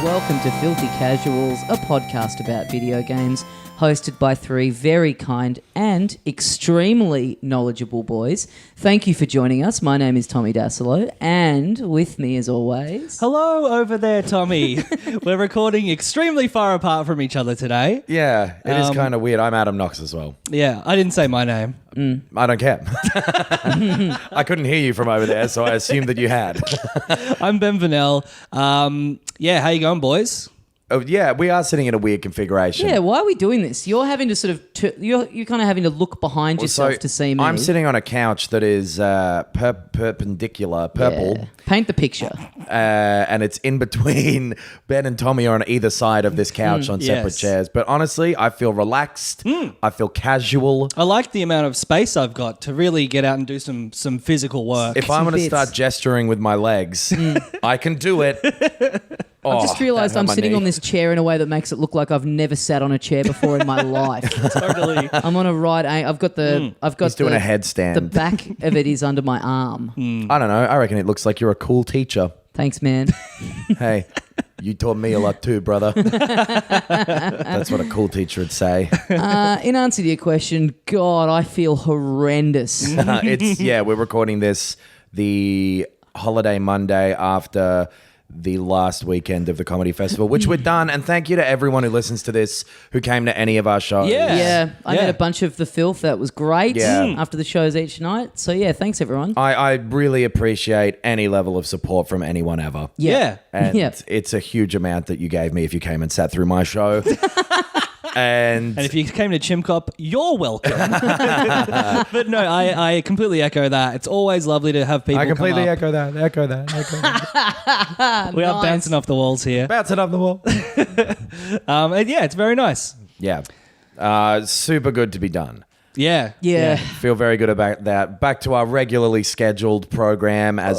welcome to Filthy Casuals, a podcast about video games, hosted by three very kind and extremely knowledgeable boys. Thank you for joining us. My name is Tommy Dasilo, and with me as always... Hello over there, Tommy. We're recording extremely far apart from each other today. Yeah, it is kind of weird. I'm Adam Knox as well. Yeah, I didn't say my name. I don't care. I couldn't hear you from over there, so I assumed that you had. I'm Ben Vanel. Yeah, how you going, boys? Oh, yeah, we are sitting in a weird configuration. Yeah, why are we doing this? You're having to sort of... you're kind of having to look behind yourself to see me. I'm sitting on a couch that is perpendicular, purple. Yeah. Paint the picture. And it's in between. Ben and Tommy are on either side of this couch on separate chairs. But honestly, I feel relaxed. I feel casual. I like the amount of space I've got to really get out and do some physical work. If I'm going to start gesturing with my legs, I can do it. I've just realised I'm sitting on this chair in a way that makes it look like I've never sat on a chair before in my life. Totally. I'm on a right angle. I've got He's doing a headstand. The back of it is under my arm. I don't know. I reckon it looks like you're a cool teacher. Thanks, man. Hey, you taught me a lot too, brother. That's what a cool teacher would say. In answer to your question, God, I feel horrendous. We're recording this the holiday Monday after the last weekend of the comedy festival, which we're done. And thank you to everyone who listens to this, who came to any of our shows. Yeah. I met a bunch of the filth. That was great. Yeah. After the shows each night. So yeah, thanks everyone. I really appreciate any level of support from anyone ever. Yeah. And it's a huge amount that you gave me if you came and sat through my show. And if you came to Chimcop, you're welcome. But no, I completely echo that. It's always lovely to have people I completely come up. echo that. We are bouncing off the walls here. Bouncing off the wall. And yeah, it's very nice. Yeah. Super good to be done. Yeah. Feel very good about that. Back to our regularly scheduled program as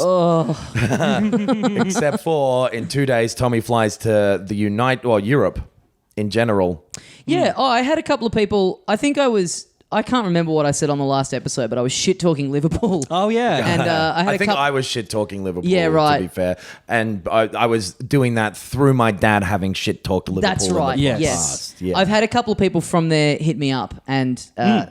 except for in 2 days Tommy flies to the Europe in general. Yeah. Oh, I had a couple of people. I can't remember what I said on the last episode, but I was shit talking Liverpool. Oh yeah. And I was shit talking Liverpool. Yeah, right. To be fair, and I was doing that through my dad having shit talked Liverpool. That's right. Yes. Yeah. I've had a couple of people from there hit me up and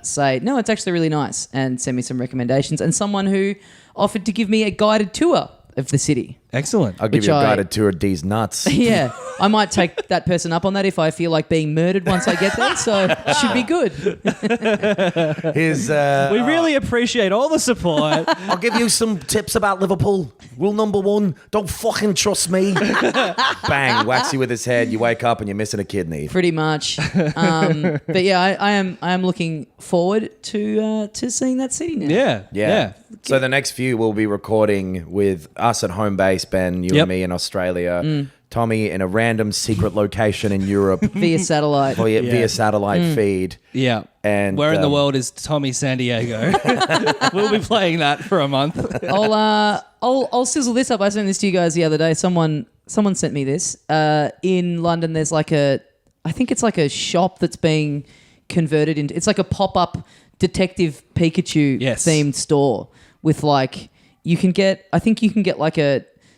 say, no, it's actually really nice, and send me some recommendations. And someone who offered to give me a guided tour of the city. Excellent. I'll give you a guided tour of D's nuts. Yeah, I might take that person up on that if I feel like being murdered once I get there, so it should be good. We really appreciate all the support. I'll give you some tips about Liverpool. Rule number 1, don't fucking trust me. Bang, whacks you with his head, you wake up and you're missing a kidney. Pretty much. But yeah, I am looking forward to seeing that city now. Yeah. So the next few we'll be recording with us at home base, Ben, you and me in Australia, Tommy in a random secret location in Europe. Via satellite. Via satellite feed. Yeah. And where in the world is Tommy San Diego? We'll be playing that for a month. I'll sizzle this up. I sent this to you guys the other day. Someone sent me this. In London, there's I think it's like a shop that's being converted into. It's like a pop-up Detective Pikachu themed store with you can get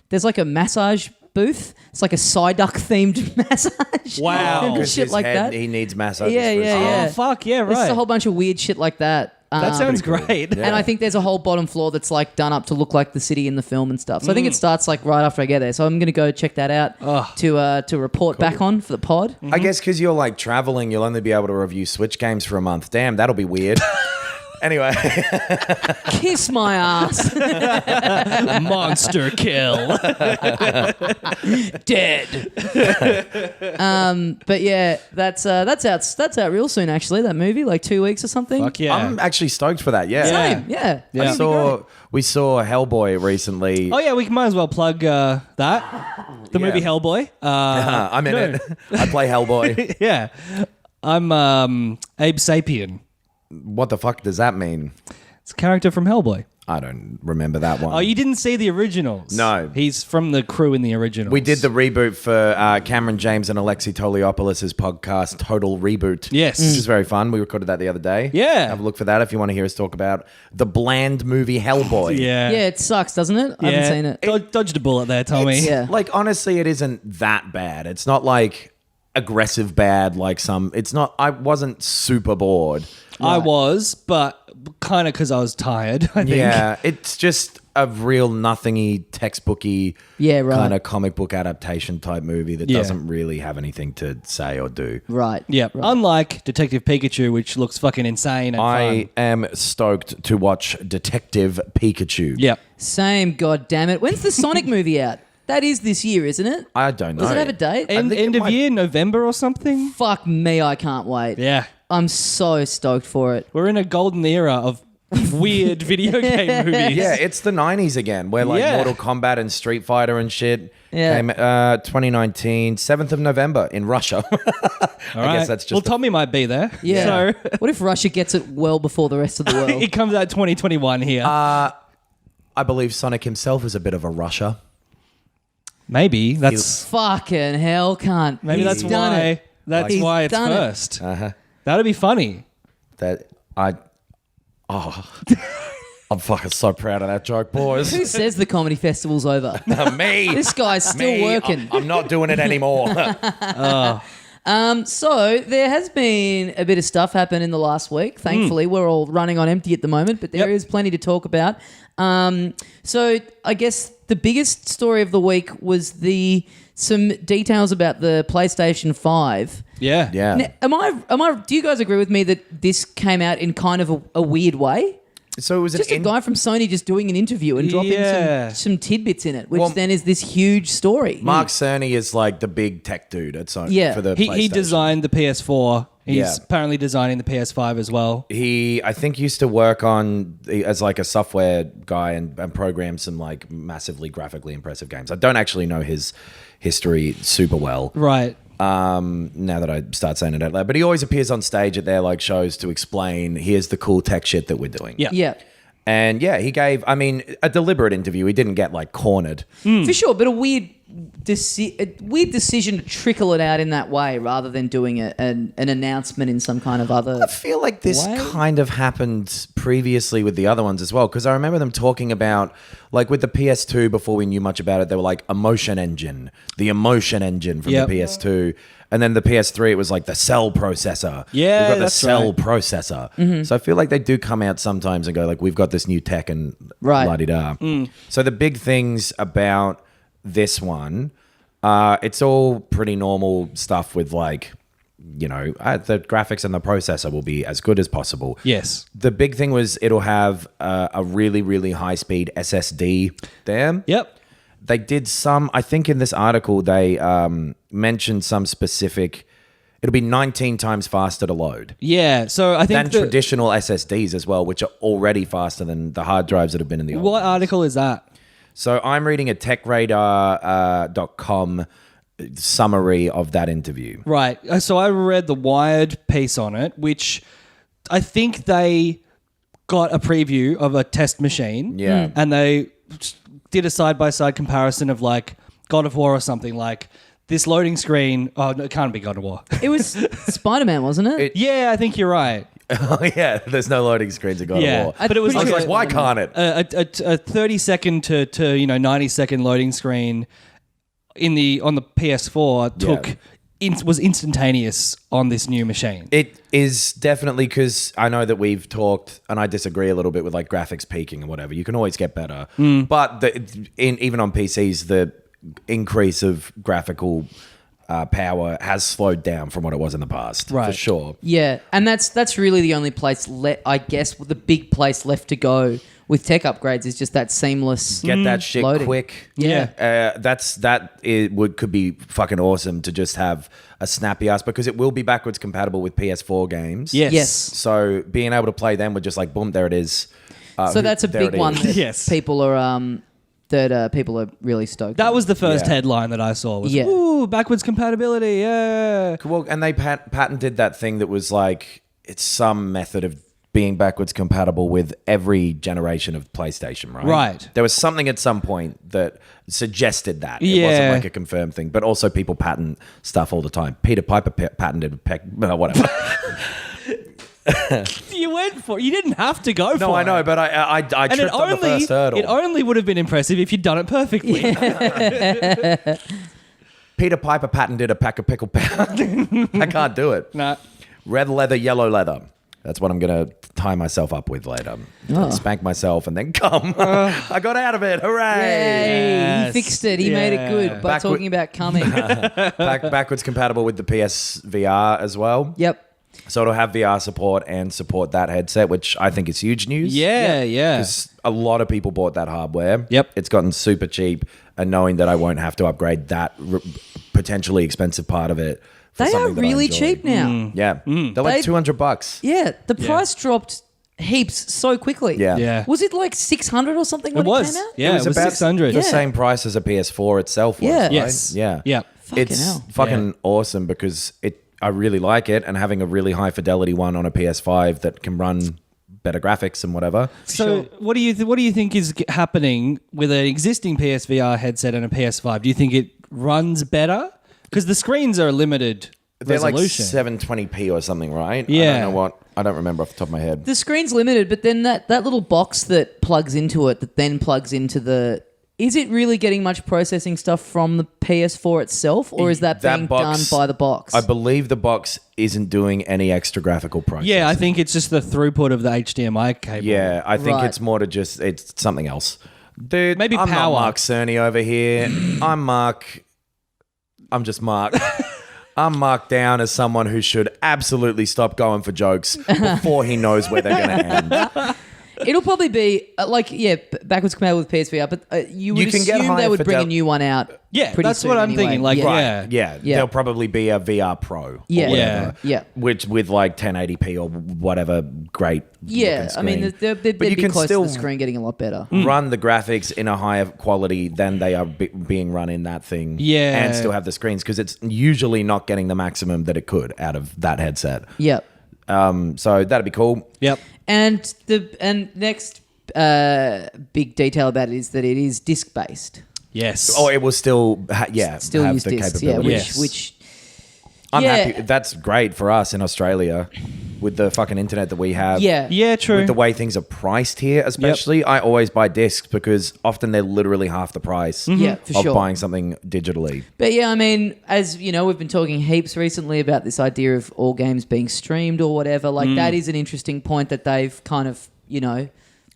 there's a massage booth. It's like a Psyduck themed massage. Wow. And shit like that. He needs massages. Yeah. Oh, fuck, yeah, right. There's a whole bunch of weird shit like that. That sounds great. And I think there's a whole bottom floor that's done up to look like the city in the film and stuff. So I think it starts right after I get there. So I'm going to go check that out to report back on for the pod. I guess because you're traveling, you'll only be able to review Switch games for a month. Damn, that'll be weird. Anyway. Kiss my ass. Monster kill. Dead. But yeah, that's out real soon actually, that movie, 2 weeks or something. Fuck yeah. I'm actually stoked for that, yeah. Same, yeah. We saw Hellboy recently. Oh yeah, we might as well plug that. The movie Hellboy. I'm in it. I play Hellboy. Yeah. I'm Abe Sapien. What the fuck does that mean? It's a character from Hellboy. I don't remember that one. Oh, you didn't see the originals? No. He's from the crew in the originals. We did the reboot for Cameron James and Alexi Toliopoulos' podcast, Total Reboot. Yes. Which is very fun. We recorded that the other day. Yeah. Have a look for that if you want to hear us talk about the bland movie Hellboy. Yeah. Yeah, it sucks, doesn't it? I haven't seen it. Dodged a bullet there, Tommy. Yeah. Like, honestly, it isn't that bad. It's not like aggressive bad like some. It's not. I wasn't super bored. I was, but kind of because I was tired, I think. Yeah, it's just a real nothingy, textbooky kind of comic book adaptation type movie that doesn't really have anything to say or do. Right. Yeah. Right. Unlike Detective Pikachu, which looks fucking insane and I fun. am stoked to watch Detective Pikachu. Yep. Same, god damn it. When's the Sonic movie out? That is this year, isn't it? I don't know. Does it have a date? End of year, November or something? Fuck me, I can't wait. Yeah. I'm so stoked for it. We're in a golden era of weird video game movies. Yeah, it's the 90s again, where like Mortal Kombat and Street Fighter and shit came 2019, 7th of November in Russia. I guess that's just... Well, Tommy might be there. Yeah. So What if Russia gets it well before the rest of the world? it comes out 2021 here. I believe Sonic himself is a bit of a Russia. Maybe. That's Fucking hell, can't. maybe that's He's done why it. that's He's why it's done it. first. That'd be funny. I'm fucking so proud of that joke, boys. Who says the comedy festival's over? Me. This guy's still Me. working. I'm not doing it anymore. So there has been a bit of stuff happen in the last week. Thankfully, we're all running on empty at the moment, but there is plenty to talk about. So I guess the biggest story of the week was some details about the PlayStation 5. Yeah. Yeah. Now, do you guys agree with me that this came out in kind of a weird way? So it was Just a guy from Sony just doing an interview and dropping some tidbits in it, which then is this huge story. Mark Cerny is like the big tech dude at Sony for the He PlayStation. designed the PS4. He's Yeah. apparently designing the PS5 as well. He, I think, used to work on as like a software guy and program some like massively graphically impressive games. I don't actually know his history super well. Right. Now that I start saying it out loud, but he always appears on stage at their like shows to explain, here's the cool tech shit that we're doing. Yeah. Yeah. And yeah, he gave, I mean, a deliberate interview. He didn't get like cornered. For sure, but a weird decision to trickle it out in that way rather than doing an announcement in some kind of other... I feel like this kind of happened previously with the other ones as well, because I remember them talking about, like with the PS2, before we knew much about it, they were like the emotion engine from the PS2. And then the PS3, it was like the cell processor. Yeah, we've got the that's cell right. processor. So I feel like they do come out sometimes and go like, we've got this new tech and la-di-da. So the big things about this one, it's all pretty normal stuff with like, you know, the graphics and the processor will be as good as possible. Yes. The big thing was it'll have a really, really high-speed SSD there. Yep. They did some, I think in this article, they mentioned some specific, it'll be 19 times faster to load Yeah. So I think than traditional SSDs as well, which are already faster than the hard drives that have been in the old What ones. article is that? So I'm reading a techradar.com summary of that interview. Right. So I read the Wired piece on it, which I think they got a preview of a test machine. Yeah. And they did a side-by-side comparison of like God of War or something, like this loading screen. Oh, no, it can't be God of War. It was Spider-Man, wasn't it? Yeah, I think you're right. Oh, yeah. There's no loading screens in God of War. But it was I was like like, why can't it? a 30-second to 90-second loading screen on the PS4 was instantaneous on this new machine. It is definitely, because I know that we've talked, and I disagree a little bit with like graphics peaking and whatever. You can always get better. But even on PCs, the increase of graphical power has slowed down from what it was in the past, for sure. Yeah, and that's really the only place, I guess, the big place left to go with tech upgrades is just that seamless Get that shit loading. quick. Yeah. Could be fucking awesome to just have a snappy ass, because it will be backwards compatible with PS4 games. Yes. So being able to play them with just like boom, there it is. So that's a there big it one is. that Yes. people are people are really stoked. That on. was the first Yeah. headline that I saw. Was, Yeah. ooh, backwards compatibility, yeah. Well, and they patented that thing that was like, it's some method of being backwards compatible with every generation of PlayStation, right? Right. There was something at some point that suggested that. It wasn't like a confirmed thing, but also people patent stuff all the time. Peter Piper patented whatever. You went for it. You didn't have to go for it. No, I know, but I tripped on the first hurdle. It only would have been impressive if you'd done it perfectly. Peter Piper patented a pack of pickle powder. I can't do it. Nah. Red leather, yellow leather. That's what I'm going to tie myself up with later. Spank myself and then come. I got out of it. Hooray. Yay, he fixed it. He made it good by talking about coming. Backwards compatible with the PSVR as well. Yep. So it'll have VR support and support that headset, which I think is huge news. Yeah. Because a lot of people bought that hardware. Yep. It's gotten super cheap, and knowing that I won't have to upgrade that potentially expensive part of it. For They are something that I really enjoy. cheap now. Yeah. They're like $200. Yeah, the price dropped heaps so quickly. Yeah. Was it like 600 or something when It was. came out? Yeah, it was about 600. The Yeah. same price as a PS4 itself was, Yeah. right? Yes. Yeah. Yeah. It's hell. fucking awesome because I really like it, and having a really high fidelity one on a PS5 that can run better graphics and whatever. So, what do you think is happening with an existing PSVR headset and a PS5? Do you think it runs better? Because the screens are limited They're resolution. like 720p or something, right? Yeah. I don't remember off the top of my head. The screen's limited, but then that little box that plugs into it, that then plugs into the... Is it really getting much processing stuff from the PS4 itself, or is that being box- done by the box? I believe the box isn't doing any extra graphical processing. Yeah, I think it's just the throughput of the HDMI cable. Yeah, I think Right. it's more to just, it's something else. Dude, Maybe I'm power. not Mark Cerny over here. I'm Mark. I'm just Mark. I'm marked down as someone who should absolutely stop going for jokes before he knows where they're going to end. It'll probably be backwards compatible with PSVR, but you would can get assume they high would bring a fidel- new one out. Yeah, pretty that's soon what I'm anyway. thinking. Like, yeah. Yeah, Yeah. there'll probably be a VR Pro. Or Yeah. whatever, Yeah. Which with like 1080p or whatever great. Yeah, looking I mean, screen. they'd But you be can close still to the screen getting a lot better. run the graphics in a higher quality than they are being run in that thing. Yeah. and still have the screens because it's usually not getting the maximum that it could out of that headset. Yep. So that'd be cool. Yep. And next big detail about it is that it is disc based. Yes. Oh, it will still, Still have use the discs, capability. Yes. which I'm yeah. happy. That's great for us in Australia with the fucking internet that we have. yeah. Yeah, true. With the way things are priced here, especially, I always buy discs because often they're literally half the price Yeah, for of sure. buying something digitally. But yeah, I mean, as you know, we've been talking heaps recently about this idea of all games being streamed or whatever. Like that is an interesting point that they've kind of,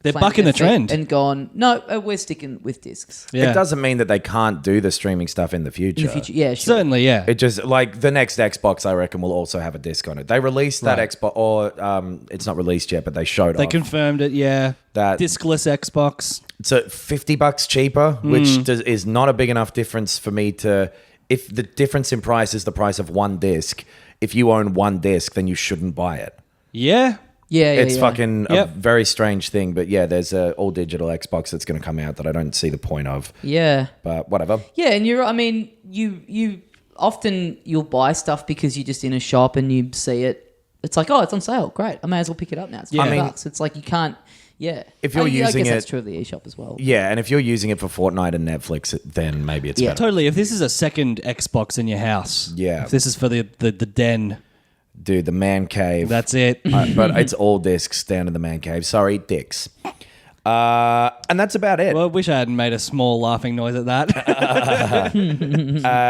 They're planted bucking their the feet trend. and gone, no, we're sticking with discs. Yeah. It doesn't mean that they can't do the streaming stuff in the future. In the future, yeah, sure. Certainly, yeah. It just like the next Xbox, I reckon, will also have a disc on it. They released that Right. Xbox, or it's not released yet, but they showed They off confirmed it, yeah. that Discless Xbox. it's $50 cheaper, which is not a big enough difference for me to. If the difference in price is the price of one disc, if you own one disc, then you shouldn't buy it. Yeah. Yeah, It's fucking Yep. a very strange thing, but yeah, there's a all digital Xbox that's going to come out that I don't see the point of. Yeah. But whatever. Yeah, and I mean, you often you'll buy stuff because you're just in a shop and you see it. It's like, oh, it's on sale. Great. I may as well pick it up now. It's Yeah. $5. It's like you can't, yeah. If you're using I guess it- that's true of the eShop as well. Yeah, and if you're using it for Fortnite and Netflix, then maybe it's Yeah. better. Totally. If this is a second Xbox in your house. Yeah. If this is for the den. Dude, the man cave. That's it. But it's all discs down in the man cave. Sorry, dicks. And that's about it. Well, I wish I hadn't made a small laughing noise at that.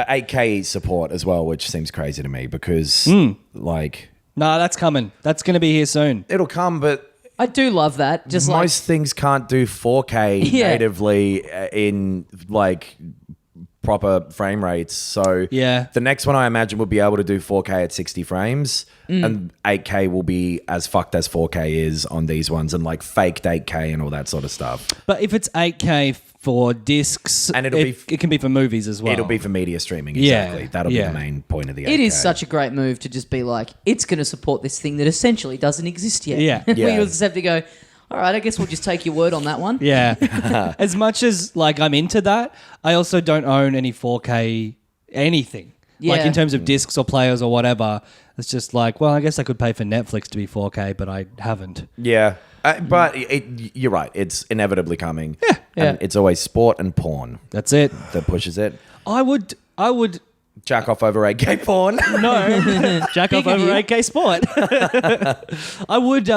8K support as well, which seems crazy to me because, like, No, that's coming. That's going to be here soon. it'll come, but I do love that. Just most things can't do 4K Yeah. natively in, like, proper frame rates. So Yeah. the next one I imagine will be able to do 4K at 60 frames, and 8K will be as fucked as 4K is on these ones, and like faked 8K and all that sort of stuff. But if it's 8K for discs, And it'll it can be for movies as well. It'll be for media streaming, Yeah, exactly. That'll yeah. be the main point of the 8K. it is such a great move to just be like, it's going to support this thing that essentially doesn't exist yet. Yeah. We Yeah. just have to go, all right, I guess we'll just take your word on that one. Yeah. As much as like I'm into that, I also don't own any 4K anything. Like Yeah. in terms of discs or players or whatever. It's just like, well, I guess I could pay for Netflix to be 4K, but I haven't. Yeah. But you're right. It's inevitably coming. Yeah. Yeah. And it's always sport and porn That's it. that pushes it. I would Jack off over 8K porn. no jack off Big of over you. 8K sport. I would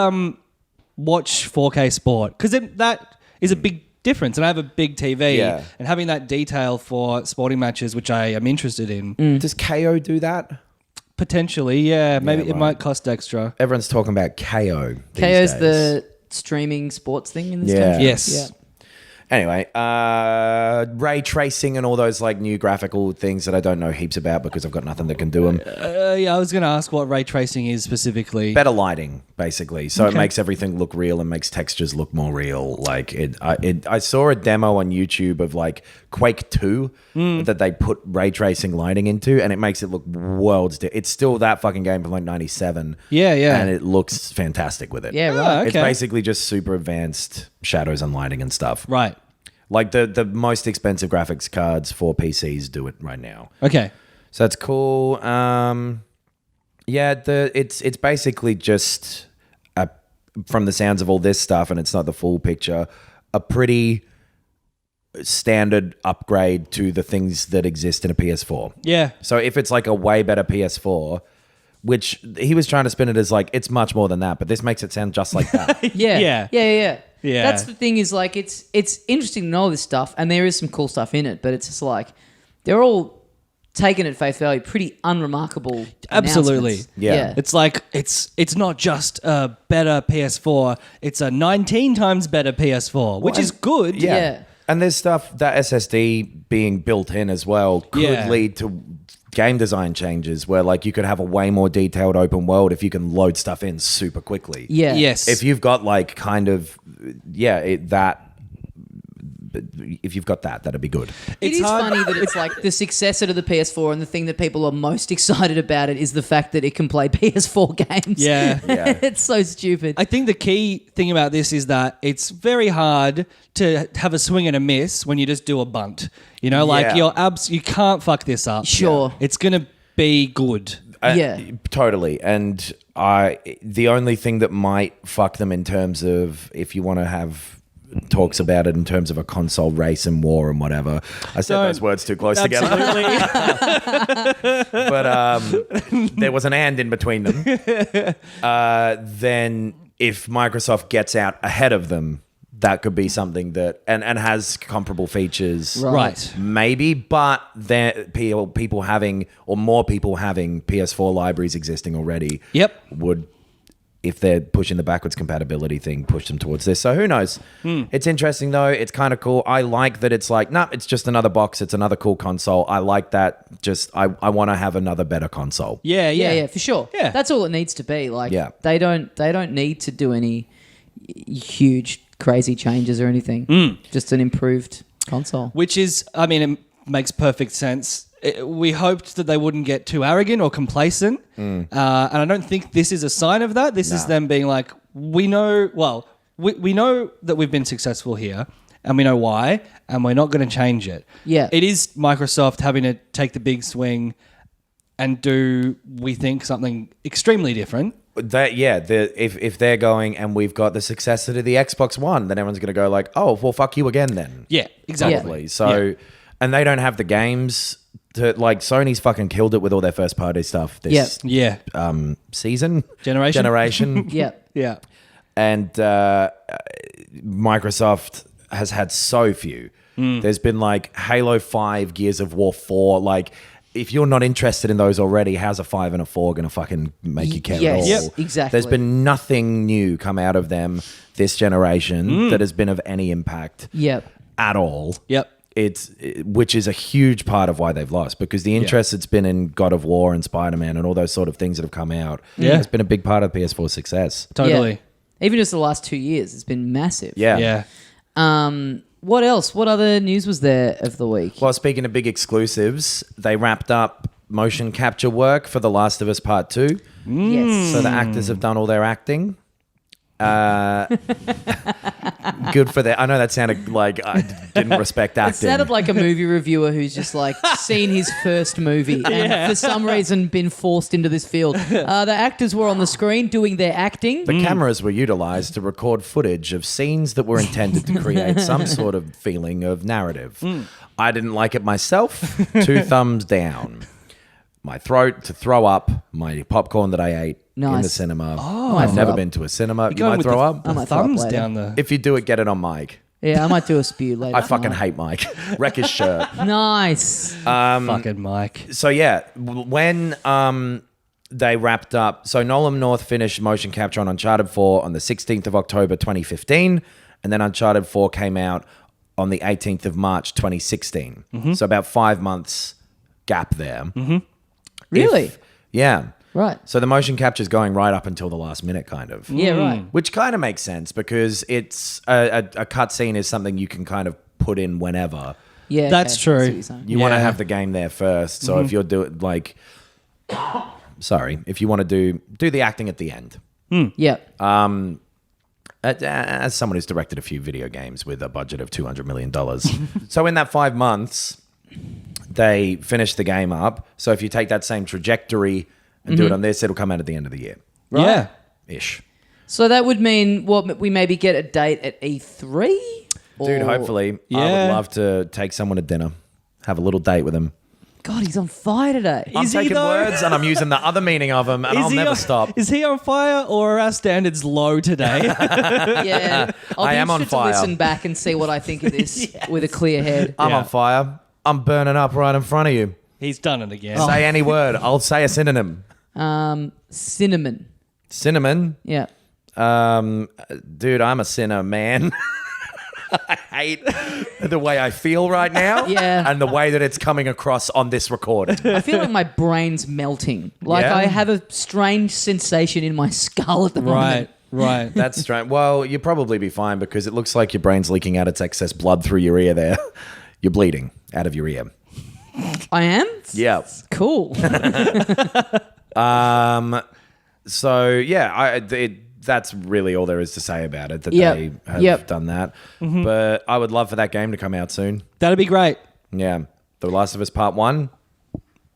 watch 4K sport because that is a big difference, and I have a big TV, Yeah. and having that detail for sporting matches, which I am interested in, Does KO do that? potentially, yeah, maybe it right. might cost extra. Everyone's talking about KO. these KO's days. the streaming sports thing in this Yeah. country. Yes. Anyway, ray tracing and all those like new graphical things that I don't know heaps about because I've got nothing that can do them. Yeah, I was going to ask what ray tracing is specifically. Better lighting, basically, so Okay. it makes everything look real and makes textures look more real. Like I saw a demo on YouTube of like Quake 2 that they put ray tracing lighting into, and it makes it look worlds. It's still that fucking game from like '97. Yeah, yeah. and it looks fantastic with it. Yeah, Oh, right. okay. It's basically just super advanced shadows and lighting and stuff. Right. Like the most expensive graphics cards for PCs do it right now. Okay. So that's cool. Yeah, it's basically just from the sounds of all this stuff, and it's not the full picture, a pretty standard upgrade to the things that exist in a PS4. Yeah. So if it's like a way better PS4, which he was trying to spin it as like it's much more than that, but this makes it sound just like that. Yeah. Yeah. Yeah. Yeah. That's the thing is like it's interesting to know this stuff, and there is some cool stuff in it, but it's just like they're all taken at face value, pretty unremarkable. Absolutely. announcements. Yeah. It's like it's not just a better PS4, it's a 19 times better PS4, which is good. Yeah. And there's stuff that SSD being built in as well could Yeah. lead to game design changes where like you could have a way more detailed open world if you can load stuff in super quickly. Yeah. Yes. If you've got like kind of if you've got that, that'd be good. It It's is hard- funny that it's like the successor to the PS4, and the thing that people are most excited about it is the fact that it can play PS4 games. Yeah. Yeah. It's so stupid. I think the key thing about this is that it's very hard to have a swing and a miss when you just do a bunt. You know, like Yeah. you can't fuck this up. Sure. It's going to be good. Yeah. Totally. And the only thing that might fuck them in terms of if you want to have talks about it in terms of a console race and war and whatever. I said Don't. those words too close together. Absolutely. But there was an and in between them. Then if Microsoft gets out ahead of them, that could be something that and has comparable features. Right. Maybe, but there people having or more people having PS4 libraries existing already. Yep. Would, if they're pushing the backwards compatibility thing, push them towards this. So who knows? It's interesting though. It's kind of cool. I like that it's like, nah, it's just another box. It's another cool console. I like that. Just I want to have another better console. Yeah, Yeah, for sure. Yeah. That's all it needs to be. Like Yeah. they don't need to do any huge crazy changes or anything. Just an improved console. Which is, I mean, it makes perfect sense. We hoped that they wouldn't get too arrogant or complacent. And I don't think this is a sign of that. This is them being like, we know that we've been successful here and we know why, and we're not going to change it. Yeah. It is Microsoft having to take the big swing and do, we think, something extremely different. If they're going and we've got the successor to the Xbox One, then everyone's going to go like, oh, well, fuck you again then. Yeah, exactly. Probably. So, and they don't have the games to like. Sony's fucking killed it with all their first party stuff this Yeah. season Generation. Yeah. Yeah. and Microsoft has had so few. There's been like Halo 5, Gears of War 4. Like, if you're not interested in those already, how's a 5 and a 4 going to fucking make you care Yes, at all? Yep. exactly. There's been nothing new come out of them this generation that has been of any impact Yep. at all. Yep. Which is a huge part of why they've lost, because the interest that's been in God of War and Spider-Man and all those sort of things that have come out has been a big part of PS4's success. Totally. Yeah. Even just the last 2 years, it's been massive. Yeah. What else? What other news was there of the week? Well, speaking of big exclusives, they wrapped up motion capture work for The Last of Us Part 2. Yes. So the actors have done all their acting. good for that. I know that sounded like I didn't respect It acting. sounded like a movie reviewer who's just like seen his first movie and for some reason been forced into this field. The actors were on the screen doing their acting. The cameras were utilized to record footage of scenes that were intended to create some sort of feeling of narrative. I didn't like it myself. 2 thumbs down. My throat to throw up, my popcorn that I ate in the Nice. cinema. Oh, I've throw never up. been to a cinema. You Going might with throw the, up? I might the throw up thumbs later. down the. If you do it, get it on Mike. Yeah, I might do a spew later. I fucking hate Mike. Wreck his shirt. Nice. Fucking Mike. So yeah, when they wrapped up, so Nolan North finished motion capture on Uncharted 4 on the 16th of October 2015, and then Uncharted 4 came out on the 18th of March 2016. So about 5 months gap there. Really? Yeah. Right. So the motion capture is going right up until the last minute, kind of. Yeah, right. Which kind of makes sense because it's a cutscene is something you can kind of put in whenever. Yeah, That's okay. true. I see what you're saying. You want to Yeah. have the game there first. So if you're doing like, if you want to do the acting at the end. Yeah. As someone who's directed a few video games with a budget of $200 million. So in that 5 months, they finished the game up. So if you take that same trajectory and do it on this, it'll come out at the end of the year. Yeah. Ish. So that would mean what we maybe get a date at E3? Dude, Or- hopefully. I Yeah. would love to take someone to dinner. Have a little date with him. God, he's on fire today. I'm Is he, taking though? words and I'm using the other meaning of them and I'll he never on, stop. Is he on fire or are our standards low today? Yeah. I'll I be am on interested fire. to listen back and see what I think of this with a clear head. I'm Yeah. on fire. I'm burning up right in front of you. He's done it again. Say any word. I'll say a synonym. Cinnamon. Cinnamon. Yeah. Dude, I'm a sinner, man. I hate the way I feel right now. Yeah. And the way that it's coming across on this recording. I feel like my brain's melting. Like Yeah? I have a strange sensation in my skull at the moment. Right. That's strange. Well, you'll probably be fine because it looks like your brain's leaking out its excess blood through your ear there. You're bleeding out of your ear. I am? Yeah. Cool. So, yeah, that's really all there is to say about it, that Yep. they have Yep. done that. But I would love for that game to come out soon. That'd be great. Yeah. The Last of Us Part 1,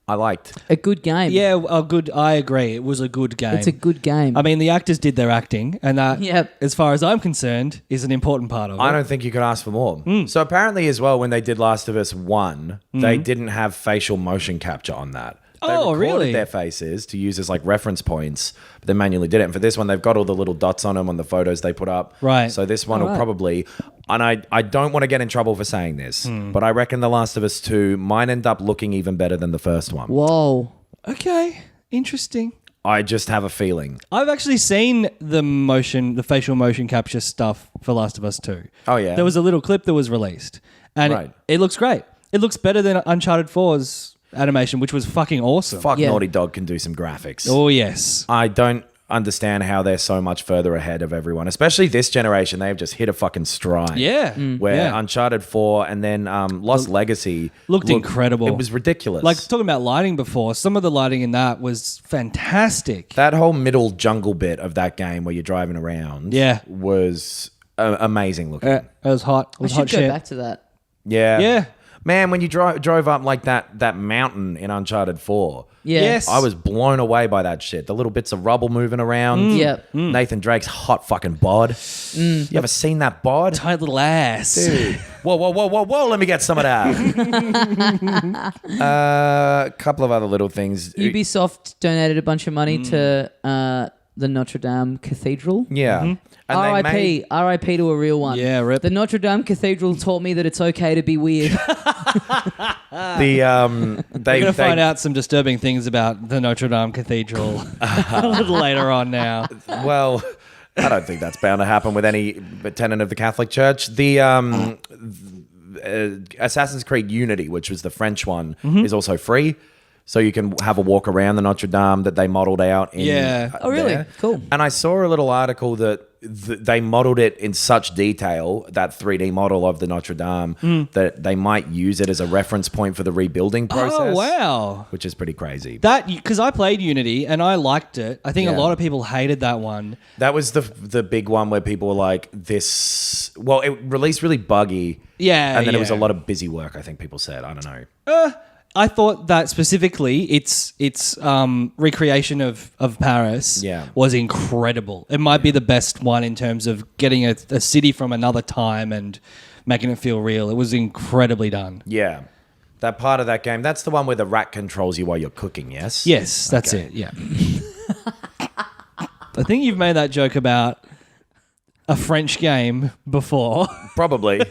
I liked. A good game. Yeah, a good. I agree. It was a good game. It's a good game. I mean, the actors did their acting, and that, Yep. as far as I'm concerned, is an important part of it. I don't think you could ask for more. So apparently as well, when they did Last of Us 1, they didn't have facial motion capture on that. They Oh, recorded really? their faces to use as like reference points, but they manually did it. And for this one, they've got all the little dots on them on the photos they put up. Right. So this one will probably, and I don't want to get in trouble for saying this, but I reckon The Last of Us 2 might end up looking even better than the first one. Whoa. Okay, interesting. I just have a feeling. I've actually seen the facial motion capture stuff for Last of Us 2. Oh, yeah? There was a little clip that was released, and Right. it looks great. It looks better than Uncharted 4's animation, which was fucking awesome. Fuck, Yeah. Naughty Dog can do some graphics. Oh, yes. I don't understand how they're so much further ahead of everyone, especially this generation. They've just hit a fucking stride. Yeah. Where Yeah. Uncharted 4 and then Lost Legacy Looked incredible. It was ridiculous. Like, talking about lighting before, some of the lighting in that was fantastic. that whole middle jungle bit of that game where you're driving around Yeah. was amazing looking. It was hot. It I was should hot go shit. back to that. Yeah. Yeah. Man, when you drove up like that mountain in Uncharted 4, Yeah. Yes. I was blown away by that shit. The little bits of rubble moving around. Yep. Nathan Drake's hot fucking bod. You ever seen that bod? Tight little ass. Dude. Whoa, let me get some of that. A couple of other little things. Ubisoft donated a bunch of money to the Notre Dame Cathedral. Yeah. And they R.I.P. made- R.I.P. to a real one. Yeah, rip. The Notre Dame Cathedral taught me that it's okay to be weird. they We're going to find out some disturbing things about the Notre Dame Cathedral a little later on now. Well, I don't think that's bound to happen with any tenant of the Catholic Church. The Assassin's Creed Unity, which was the French one, is also free. So you can have a walk around the Notre Dame that they modeled out in Yeah. Oh, really? there. Cool. And I saw a little article that they modeled it in such detail, that 3D model of the Notre Dame, that they might use it as a reference point for the rebuilding process. Oh, wow. Which is pretty crazy. That, because I played Unity and I liked it. I think a Yeah. lot of people hated that one. That was the big one where people were like, this... Well, it released really buggy. Yeah, And then it was a yeah. lot of busy work, I think people said. I don't know. I thought that specifically its recreation of Paris was incredible. It might be the best one in terms of getting a city from another time and making it feel real. It was incredibly done. Yeah. That part of that game, that's the one where the rat controls you while you're cooking, yes? Yes, that's it, yeah. I think you've made that joke about a French game before. Probably.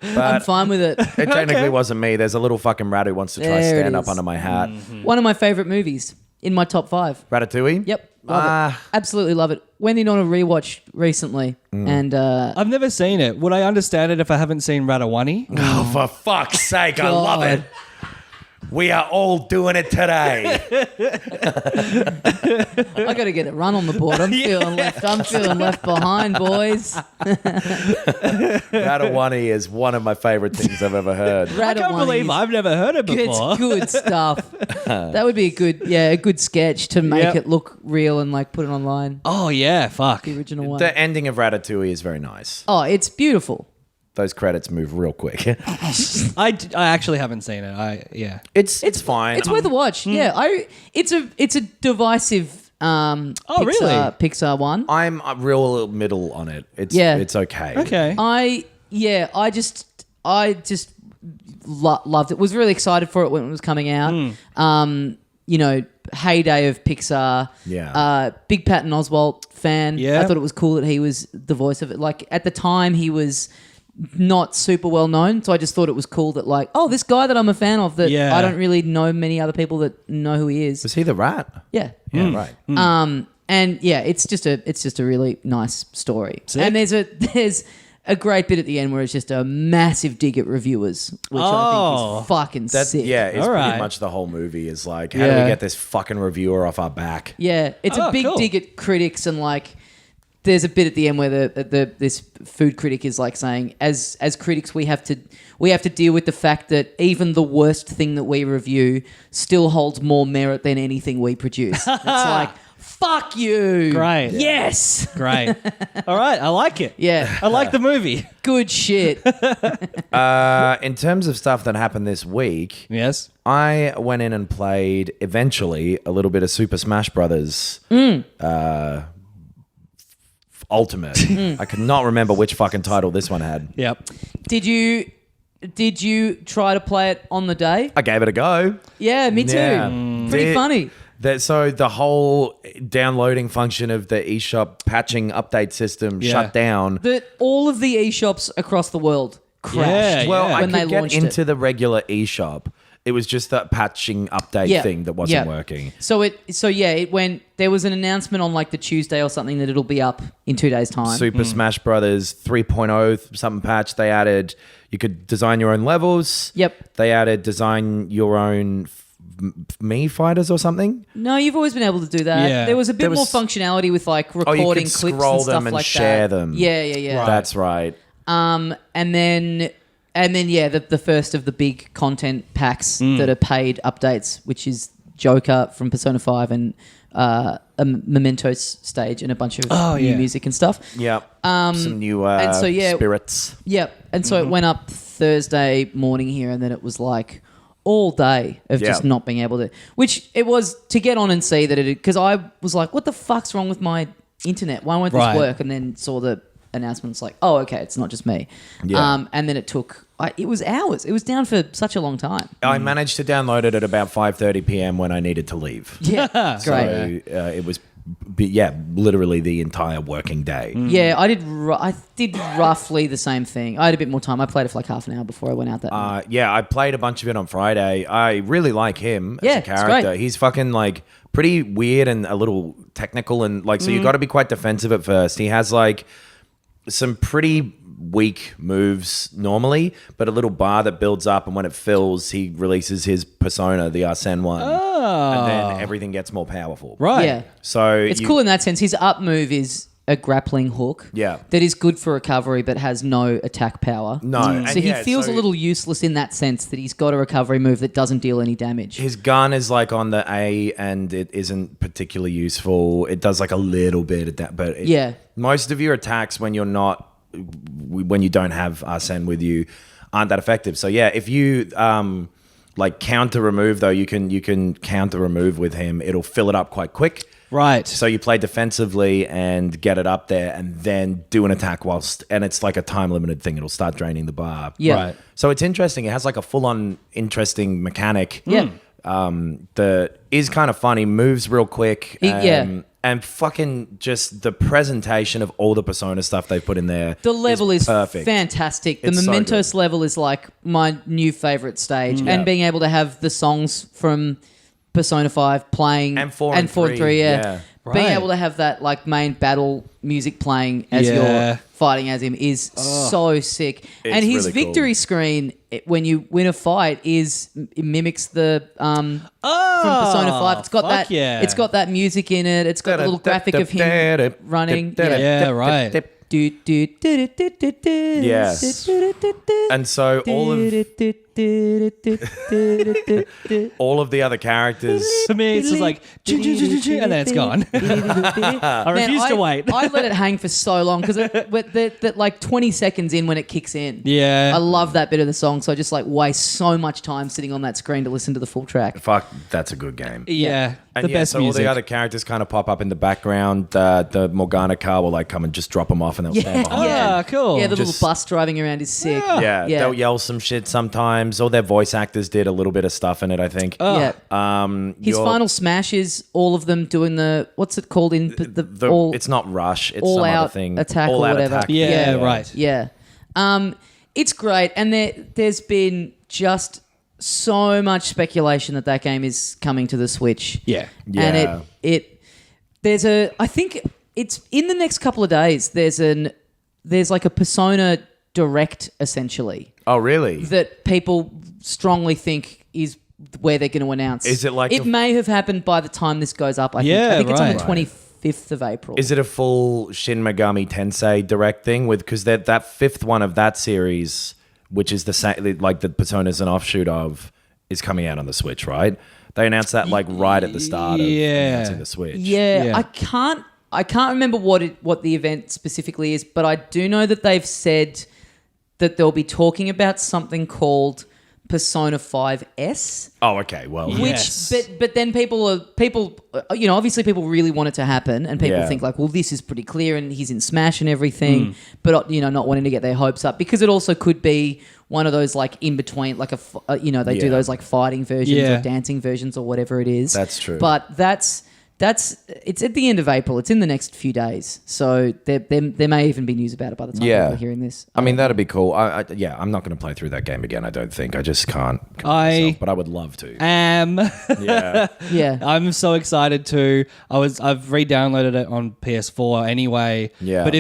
I'm But fine with it. it technically wasn't me. There's a little fucking rat who wants to try There it stand up is. under my hat. One of my favorite movies in my top 5. Ratatouille? Yep, love it. Absolutely love it. Went in on a rewatch recently, and I've never seen it. Would I understand it if I haven't seen Ratatouille? Oh, for fuck's sake, I love it. We are all doing it today. I got to get a run on the board. I'm feeling left. I'm feeling left behind, boys. Ratatouille is one of my favorite things I've ever heard. I can't believe I've never heard it before. It's good stuff. That would be a good sketch to make it look real and like put it online. Oh, yeah, fuck. The original one. The ending of Ratatouille is very nice. Oh, it's beautiful. Those credits move real quick. I actually haven't seen it. It's fine. It's worth a watch. Yeah, it's a divisive Pixar one. I'm a real middle on it. It's okay. Okay. I just loved it. Was really excited for it when it was coming out. Heyday of Pixar. Yeah. Big Patton Oswalt fan. Yeah. I thought it was cool that he was the voice of it. Like at the time he was not super well known, so I just thought it was cool that like, oh, this guy that I'm a fan of that I don't really know many other people that know who he is. Was he the rat? Yeah. Yeah, right. And yeah, it's just a really nice story. Sick. And there's a great bit at the end where it's just a massive dig at reviewers, which I think is fucking sick. Yeah, it's All pretty right. much the whole movie is like, how do we get this fucking reviewer off our back? Yeah, it's a big cool. dig at critics, and like there's a bit at the end where this food critic is like saying, as critics we have to deal with the fact that even the worst thing that we review still holds more merit than anything we produce. It's like, fuck you. Great. Yes. Great. All right, I like it. Yeah. I like the movie. Good shit. In terms of stuff that happened this week, Yes. I went in and played eventually a little bit of Super Smash Brothers Ultimate. I could not remember which fucking title this one had. Yep. Did you try to play it on the day? I gave it a go. Yeah, me too. Yeah. Pretty funny. So the whole downloading function of the eShop patching update system shut down. That all of the eShops across the world crashed. Yeah, Well, I when they could get launched into it. the regular eShop. It was just that patching update thing that wasn't working. So it went. There was an announcement on like the Tuesday or something that it'll be up in 2 days' time. Super Smash Brothers 3.0 something patch. They added you could design your own levels. Yep. They added design your own Mii Fighters or something. No, you've always been able to do that. Yeah. There was a bit There more was- functionality with like you recording could clips scroll and stuff them and like share that. them. Yeah. That's right. And then the first of the big content packs that are paid updates, which is Joker from Persona 5 and a Mementos stage and a bunch of new music and stuff. Yeah. Some new and so, spirits. Yep. And so it went up Thursday morning here, and then it was like all day of just not being able to, which it was to get on and see that it, because I was like, what the fuck's wrong with my internet? Why won't this work? And then saw the announcements like, oh, okay, it's not just me. Yeah. And then it took, it was hours. It was down for such a long time. I managed to download it at about 5:30 p.m. when I needed to leave. Yeah. So Great. it was, literally the entire working day. Yeah, I did roughly the same thing. I had a bit more time. I played it for like half an hour before I went out that night. I played a bunch of it on Friday. I really like him as Yeah, a it's character. great. He's fucking like pretty weird and a little technical and like, so you got to be quite defensive at first. He has like some pretty weak moves normally, but a little bar that builds up, and when it fills, he releases his persona, the Arsene one. And then everything gets more powerful. Right. Yeah. So It's cool in that sense. His up move is a grappling hook. Yeah. That is good for recovery, but has no attack power. No. and So he yeah, feels so a little useless in that sense that he's got a recovery move that doesn't deal any damage. His gun is like on the A, and it isn't particularly useful. It does like a little bit of that, but most of your attacks when you don't have Arsene with you aren't that effective. So yeah, if you like counter remove though, you can counter remove with him. It'll fill it up quite quick. Right. So you play defensively and get it up there, and then do an attack and it's like a time limited thing. It'll start draining the bar. Yeah. Right. So it's interesting. It has like a full on interesting mechanic. Yeah. That is kind of funny. Moves real quick. And fucking just the presentation of all the Persona stuff they've put in there. The level is perfect. fantastic. It's The so Mementos good. level is like my new favorite stage, and being able to have the songs from Persona 5 playing And 4 and 3, yeah. Being Right. able to have that like main battle music playing as you're fighting as him is so sick. And his really cool. victory screen when you win a fight it mimics the from Persona 5. It's got fuck that yeah. it's got that music in it. It's got the little graphic of him running. Yeah, right. Yes. And so all of the other characters. For me, it's just like, and then it's gone. I refuse to wait. I let it hang for so long because that like 20 seconds in when it kicks in. Yeah. I love that bit of the song, so I just like waste so much time sitting on that screen to listen to the full track. Fuck, that's a good game. Yeah. And The best so music. all the other characters kind of pop up in the background. The Morgana car will like come and just drop them off, and they'll stand behind. Ah, cool. Yeah, the Just- little bus driving around is sick. Yeah, they'll yell some shit sometimes. All their voice actors did a little bit of stuff in it, I think. Yeah. His your- final smash is all of them doing what's it called in the all, it's not rush. It's all some out other thing. attack all or out whatever. attack. Yeah, right. Yeah. It's great, and there's been just so much speculation that game is coming to the Switch. Yeah. Yeah. And I think it's in the next couple of days. There's like a Persona Direct essentially Oh, really? that people strongly think is where they're going to announce. Is it like it may have happened by the time this goes up? I think it's on the 25th of April. Is it a full Shin Megami Tensei Direct thing because that fifth one of that series, which is the same, like the Persona's an offshoot of, is coming out on the Switch, right? They announced that like right at the start of announcing the Switch. Yeah. I can't remember what the event specifically is, but I do know that they've said that they'll be talking about something called Persona 5S. Oh, okay. Well, Yes. But then people obviously people really want it to happen, and people Yeah. think like, well, this is pretty clear, and he's in Smash and everything, but not wanting to get their hopes up because it also could be one of those like in between, like they do those like fighting versions or dancing versions or whatever it is. That's true. But it's at the end of April. It's in the next few days, so there may even be news about it by the time people are hearing this. I mean, that'd be cool. I'm not going to play through that game again. I don't think. I just can't. Myself, but I would love to. Yeah. Yeah. I'm so excited to. I've re-downloaded it on PS4 anyway. Yeah. But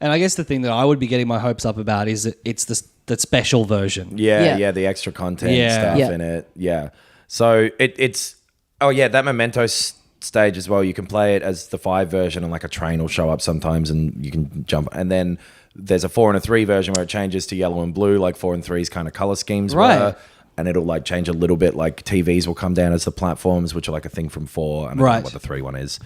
and I guess the thing that I would be getting my hopes up about is that it's the special version. Yeah, the extra content stuff in it. Yeah. So it's that Mementos stage as well. You can play it as the 5 version, and like a train will show up sometimes, and you can jump. And then there's a 4 and a 3 version where it changes to yellow and blue, like 4 and 3's kind of color schemes were. And it'll like change a little bit. Like TVs will come down as the platforms, which are like a thing from 4. And I don't know what the 3 one is.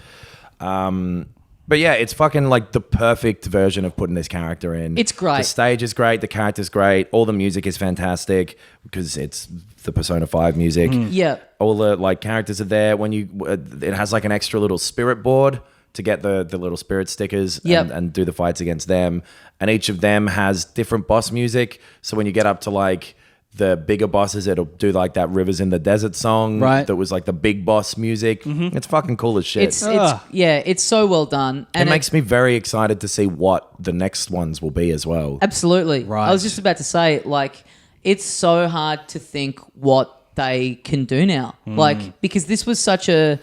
But yeah, it's fucking like the perfect version of putting this character in. It's great. The stage is great. The character's great. All the music is fantastic because it's the Persona 5 music. Yeah. All the like characters are there. When it has like an extra little spirit board to get the little spirit stickers and do the fights against them. And each of them has different boss music. So when you get up to like the bigger bosses, it'll do like that Rivers in the Desert song that was like the big boss music. It's fucking cool as shit. It's so well done. And it makes me very excited to see what the next ones will be as well. Absolutely. Right. I was just about to say, like, it's so hard to think what they can do now. Like, because this was such a,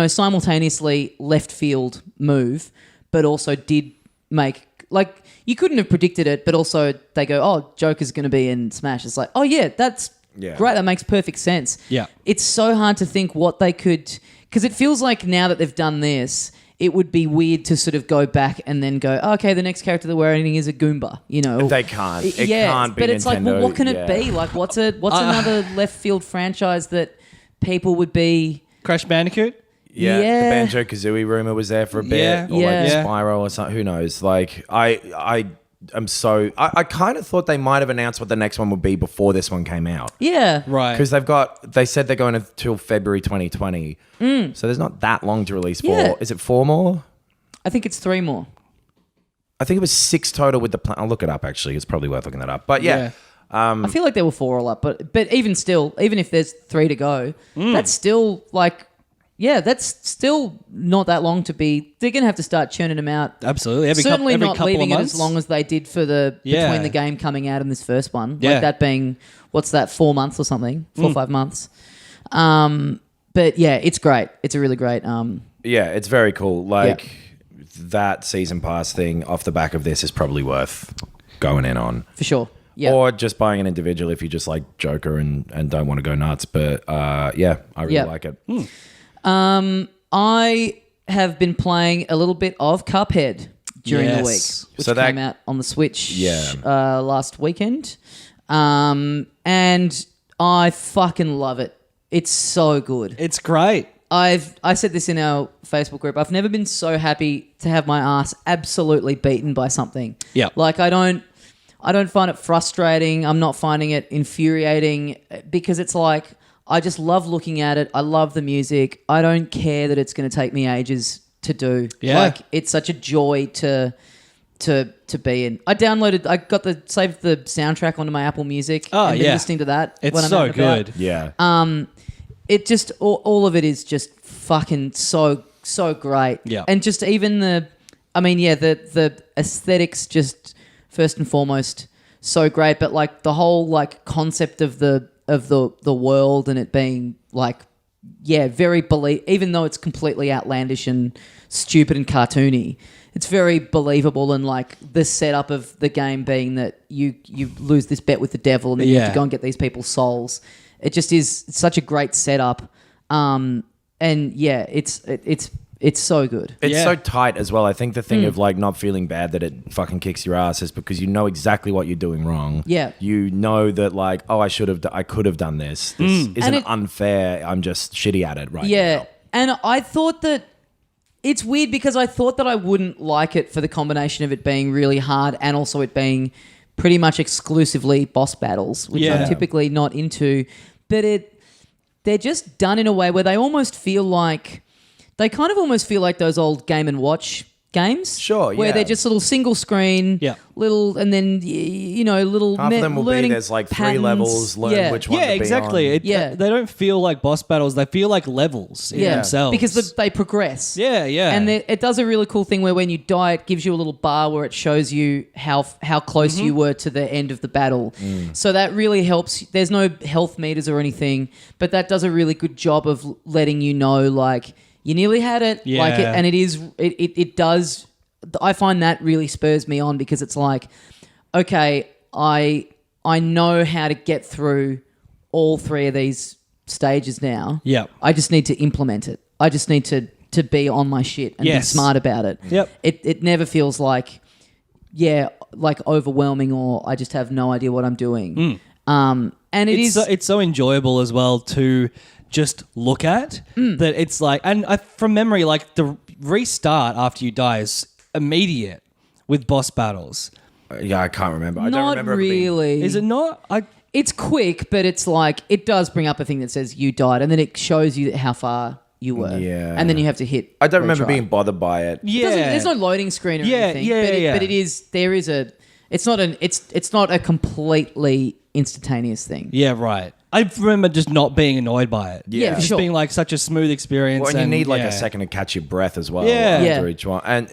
simultaneously left field move, but also did make, like, you couldn't have predicted it, but also they go, oh, Joker's going to be in Smash. It's like, oh, yeah, that's great. That makes perfect sense. Yeah. It's so hard to think what they could, because it feels like now that they've done this, it would be weird to sort of go back and then go, okay, the next character that we're adding is a Goomba. You know, They can't. It can't be but it's Nintendo. like, well, what can it be? Like, what's another left field franchise that people would be? Crash Bandicoot. Yeah, Yeah. the Banjo-Kazooie rumor was there for a bit, Yeah. or like Yeah. Spyro or something. Who knows? Like, I kind of thought they might have announced what the next one would be before this one came out. Yeah, Right. Because they said they're going until February 2020. So there's not that long to release four. Yeah. Is it 4 more? I think it's 3 more. I think it was 6 total with the plan. I'll look it up, actually. It's probably worth looking that up. But yeah. I feel like there were 4 all up, but even still, even if there's 3 to go, that's still like, that's still not that long to be. They're gonna have to start churning them out. Absolutely. Certainly every not couple leaving of it months. as long as they did for between the game coming out and this first one. Yeah. Like that being, what's that, 4 months or something, 4 or 5 months. But yeah, it's great. It's a really great. Yeah, it's very cool. Like, that season pass thing off the back of this is probably worth going in on. For sure. Yeah. Or just buying an individual if you just like Joker and don't want to go nuts. But I really like it. I have been playing a little bit of Cuphead during the week, Yes. which So that- came out on the Switch Yeah. last weekend. And I fucking love it. It's so good. It's great. I said this in our Facebook group. I've never been so happy to have my ass absolutely beaten by something. Yeah. Like I don't find it frustrating. I'm not finding it infuriating because it's like I just love looking at it. I love the music. I don't care that it's going to take me ages to do. Yeah. Like it's such a joy to be in. I saved the soundtrack onto my Apple Music. Oh, and been yeah. listening to that. It's when I'm so out and about. good. Yeah. It just all of it is just fucking so great. Yeah. And just even the aesthetics just first and foremost so great, but like the whole like concept of the world and it being like very even though it's completely outlandish and stupid and cartoony, it's very believable. And like the setup of the game being that you lose this bet with the devil and then you have to go and get these people's souls. It just is such a great setup. And yeah, it's so good. It's Yeah. so tight as well. I think the thing of like not feeling bad that it fucking kicks your ass is because you know exactly what you're doing wrong. Yeah. You know that like, oh, I could have done this. This isn't it- unfair. I'm just shitty at it right Yeah. now. And I thought that it's weird because I thought that I wouldn't like it for the combination of it being really hard and also it being pretty much exclusively boss battles, which Yeah. I'm typically not into. But they're just done in a way where they almost feel like those old Game & Watch games. Sure, Where yeah. they're just little single screen, Yeah. little, and then, little Half of them will be learning there's like 3 patterns. levels, learn which one Yeah, to be exactly. on. They don't feel like boss battles. They feel like levels in themselves. Because they progress. Yeah. And it does a really cool thing where when you die, it gives you a little bar where it shows you how close you were to the end of the battle. So that really helps. There's no health meters or anything, but that does a really good job of letting you know, like, you nearly had it. Yeah. Like it does. I find that really spurs me on because it's like, okay, I know how to get through all 3 of these stages now. Yeah. I just need to implement it. I just need to be on my shit and be Yes. smart about it. Yep. It never feels like, like overwhelming or I just have no idea what I'm doing. And It's so enjoyable as well to just look at that. It's like, and from memory, like the restart after you die is immediate with boss battles. Yeah, I can't remember. I don't not remember it being- really. Is it not? It's quick, but it's like it does bring up a thing that says you died, and then it shows you how far you were. Yeah. And then you have to hit. I don't remember retry. being bothered by it. Yeah. There's no loading screen or anything. But it is. There is a. It's not an. It's not a completely instantaneous thing. Yeah, right. I remember just not being annoyed by it. Yeah, for Just sure. being like such a smooth experience. Well, and you need like yeah. a second to catch your breath as well Yeah. after Yeah. each one. And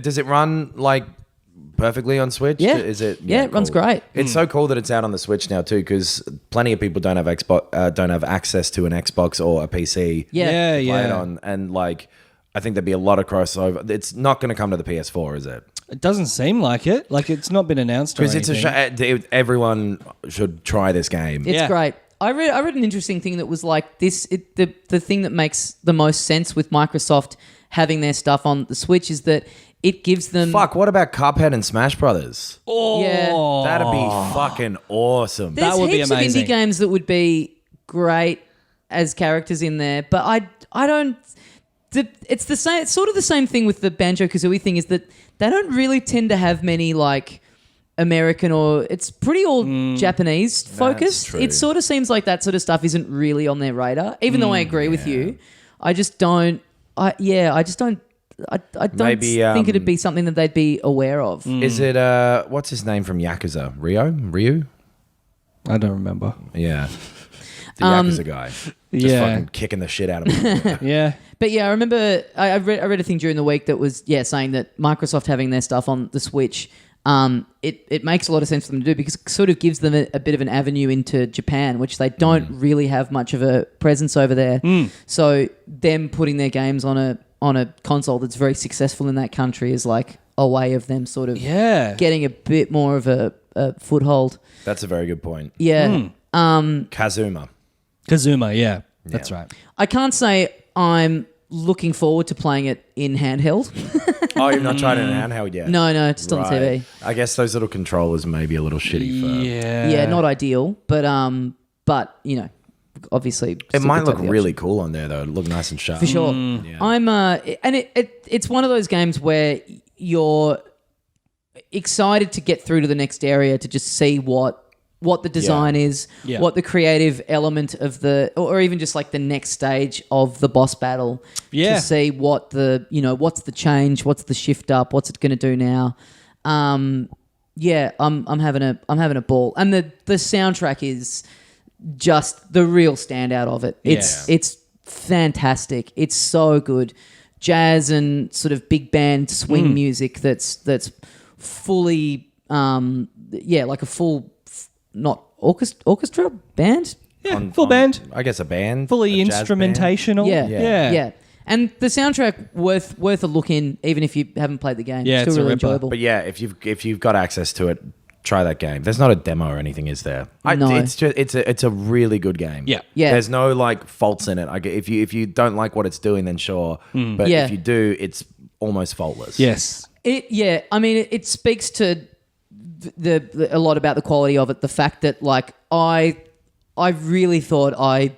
does it run like perfectly on Switch? Yeah. Is it? Yeah, it runs great. It's so cool that it's out on the Switch now too, because plenty of people don't have don't have access to an Xbox or a PC. Yeah. to play it Yeah. on, and like I think there'd be a lot of crossover. It's not going to come to the PS4, is it? It doesn't seem like it. Like it's not been announced or Because it's anything. everyone should try this game. It's Yeah. great. I read an interesting thing that was like this. The thing that makes the most sense with Microsoft having their stuff on the Switch is that it gives them. Fuck, what about Cuphead and Smash Brothers? Oh, Yeah. That'd be fucking awesome. There's that would be heaps amazing. of indie games that would be great as characters in there, but I don't. It's the same. It's sort of the same thing with the Banjo-Kazooie thing. Is that they don't really tend to have many like American or it's pretty all Japanese focused. true. It sort of seems like that sort of stuff isn't really on their radar. Even though I agree with you, I just don't. I just don't. I don't Maybe, think it'd be something that they'd be aware of. Is it what's his name from Yakuza? Ryu? I don't remember. Yeah. The Yakuza guy. Just Yeah. fucking kicking the shit out of him. Yeah. But yeah, I remember I read a thing during the week that was saying that Microsoft having their stuff on the Switch, it makes a lot of sense for them to do because it sort of gives them a bit of an avenue into Japan, which they don't really have much of a presence over there. So them putting their games on a console that's very successful in that country is like a way of them sort of getting a bit more of a foothold. That's a very good point. Yeah. Kazuma. Yeah. That's right. I can't say I'm looking forward to playing it in handheld. Oh, you've not tried it in handheld yet? No, just on the TV. I guess those little controllers may be a little shitty for... Yeah, not ideal, but you know, obviously It might look the option. really cool on there, though. It'd look nice and sharp. For sure. Yeah. I'm and it's one of those games where you're excited to get through to the next area to just see what the design is, what the creative element of or even just like the next stage of the boss battle. Yeah. To see what what's the change, what's the shift up, what's it going to do now. I'm having a ball, and the soundtrack is just the real standout of it. It's fantastic. It's so good. Jazz and sort of big band swing music that's fully like a full not orchestra band. Yeah, full band. I guess a band. Fully a jazz instrumentational. Yeah. And the soundtrack worth a look in, even if you haven't played the game. Yeah, Still it's a really ripper. enjoyable. But yeah, if you've got access to it, try that game. There's not a demo or anything, is there? No. It's just it's a really good game. Yeah. Yeah. There's no like faults in it. If you don't like what it's doing, then sure. But Yeah. if you do, it's almost faultless. Yes. I mean, it speaks to a lot about the quality of it. The fact that like I really thought I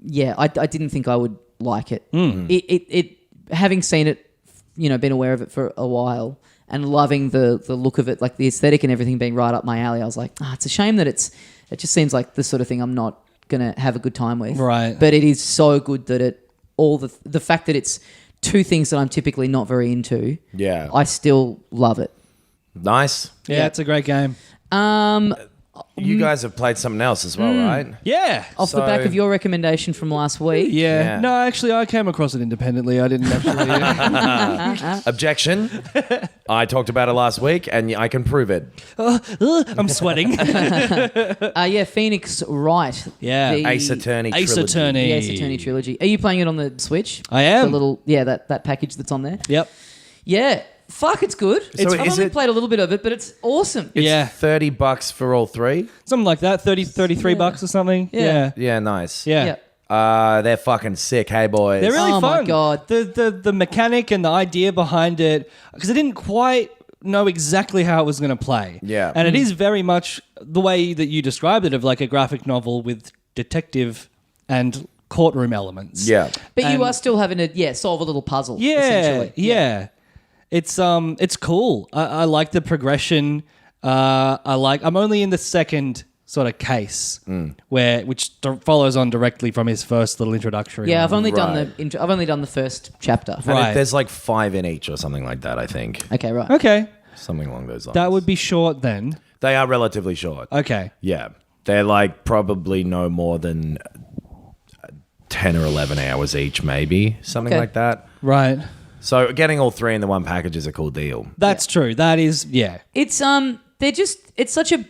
didn't think I would like it. It having seen it, been aware of it for a while and loving the look of it, like the aesthetic and everything being right up my alley. I was like, it's a shame that it just seems like the sort of thing I'm not gonna have a good time with. Right. But it is so good that the fact that it's two things that I'm typically not very into. Yeah. I still love it. Nice. Yeah, it's a great game. You guys have played something else as well, right? Yeah. Off the back of your recommendation from last week. Yeah. No, actually, I came across it independently. I didn't actually. Objection. I talked about it last week, and I can prove it. I'm sweating. Phoenix Wright. Yeah. The Ace Attorney Ace Trilogy. Attorney. The Ace Attorney trilogy. Are you playing it on the Switch? I am. The little that package that's on there. Yep. Yeah. Fuck, it's good. So I've is only it- played a little bit of it, but it's awesome. It's Yeah. $30 for all three. Something like that. 33 bucks or something. Yeah. Yeah, nice. Yeah. They're fucking sick, hey boys. They're really Oh my fun. God. The mechanic and the idea behind it, because I didn't quite know exactly how it was going to play. Yeah. And it is very much the way that you described it, of like a graphic novel with detective and courtroom elements. Yeah. But you And- are still having to solve a little puzzle. Yeah, essentially. yeah. It's cool. I like the progression. I'm only in the second sort of case which follows on directly from his first little introductory. Yeah, I've one. only done Right. I've only done the first chapter. And Right. there's like 5 in each or something like that, I think. Okay, right. Okay, Something along those lines. that would be short then. They are relatively short. Okay, Yeah. They're like probably no more than 10 or 11 hours each, maybe. Something Okay. like that. right. So getting all 3 in the one package is a cool deal. That's true. That is, yeah. It's it's such a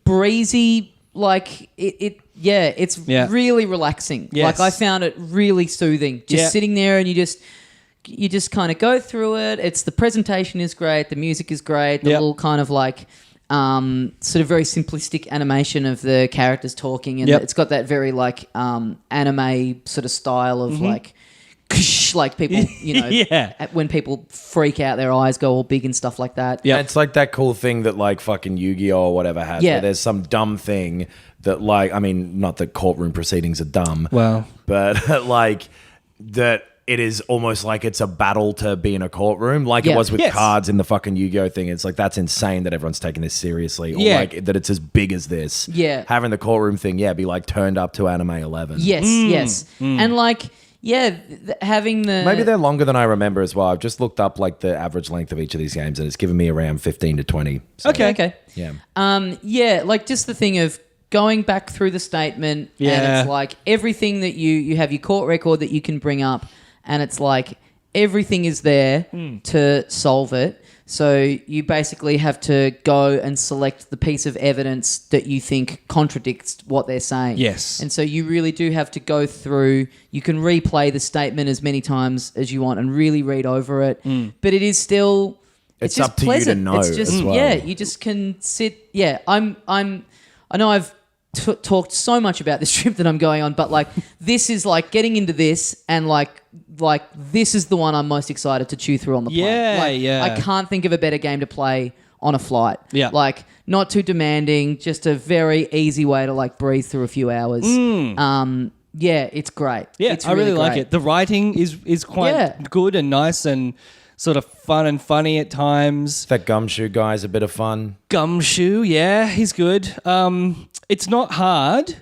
breezy, like it's Yeah. really relaxing. Yes. Like I found it really soothing. Just Yeah. sitting there and you just kind of go through it. It's the presentation is great, the music is great, the Yep. little kind of like sort of very simplistic animation of the characters talking, and Yep. it's got that very like anime sort of style of like like people, Yeah. when people freak out, their eyes go all big and stuff like that. Yeah. It's like that cool thing that like fucking Yu-Gi-Oh or whatever has. Yeah. Where there's some dumb thing that like, I mean, not that courtroom proceedings are dumb. Well. But like that it is almost like it's a battle to be in a courtroom, like it was with cards in the fucking Yu-Gi-Oh thing. It's like that's insane that everyone's taking this seriously, or like that it's as big as this. Yeah. Having the courtroom thing, be like turned up to anime 11. Yes. And like, having the Maybe they're longer than I remember as well. I've just looked up like the average length of each of these games, and it's given me around 15 to 20. So, okay. Yeah. Like just the thing of going back through the statement, and it's like everything that you have your court record that you can bring up, and it's like everything is there to solve it. So you basically have to go and select the piece of evidence that you think contradicts what they're saying. Yes. And so you really do have to go through, you can replay the statement as many times as you want and really read over it. But it is still... It's just up to pleasant. you to know It's just, as well. you just can sit... Yeah, I know I've talked so much about this trip that I'm going on, but like this is like getting into this, and like this is the one I'm most excited to chew through on the plane. I can't think of a better game to play on a flight. Yeah. Like not too demanding, just a very easy way to like breathe through a few hours. It's great. Yeah, it's I really like great. it. The writing is quite good and nice and sort of fun and funny at times. That Gumshoe guy's a bit of fun. Gumshoe, yeah, he's good. It's not hard.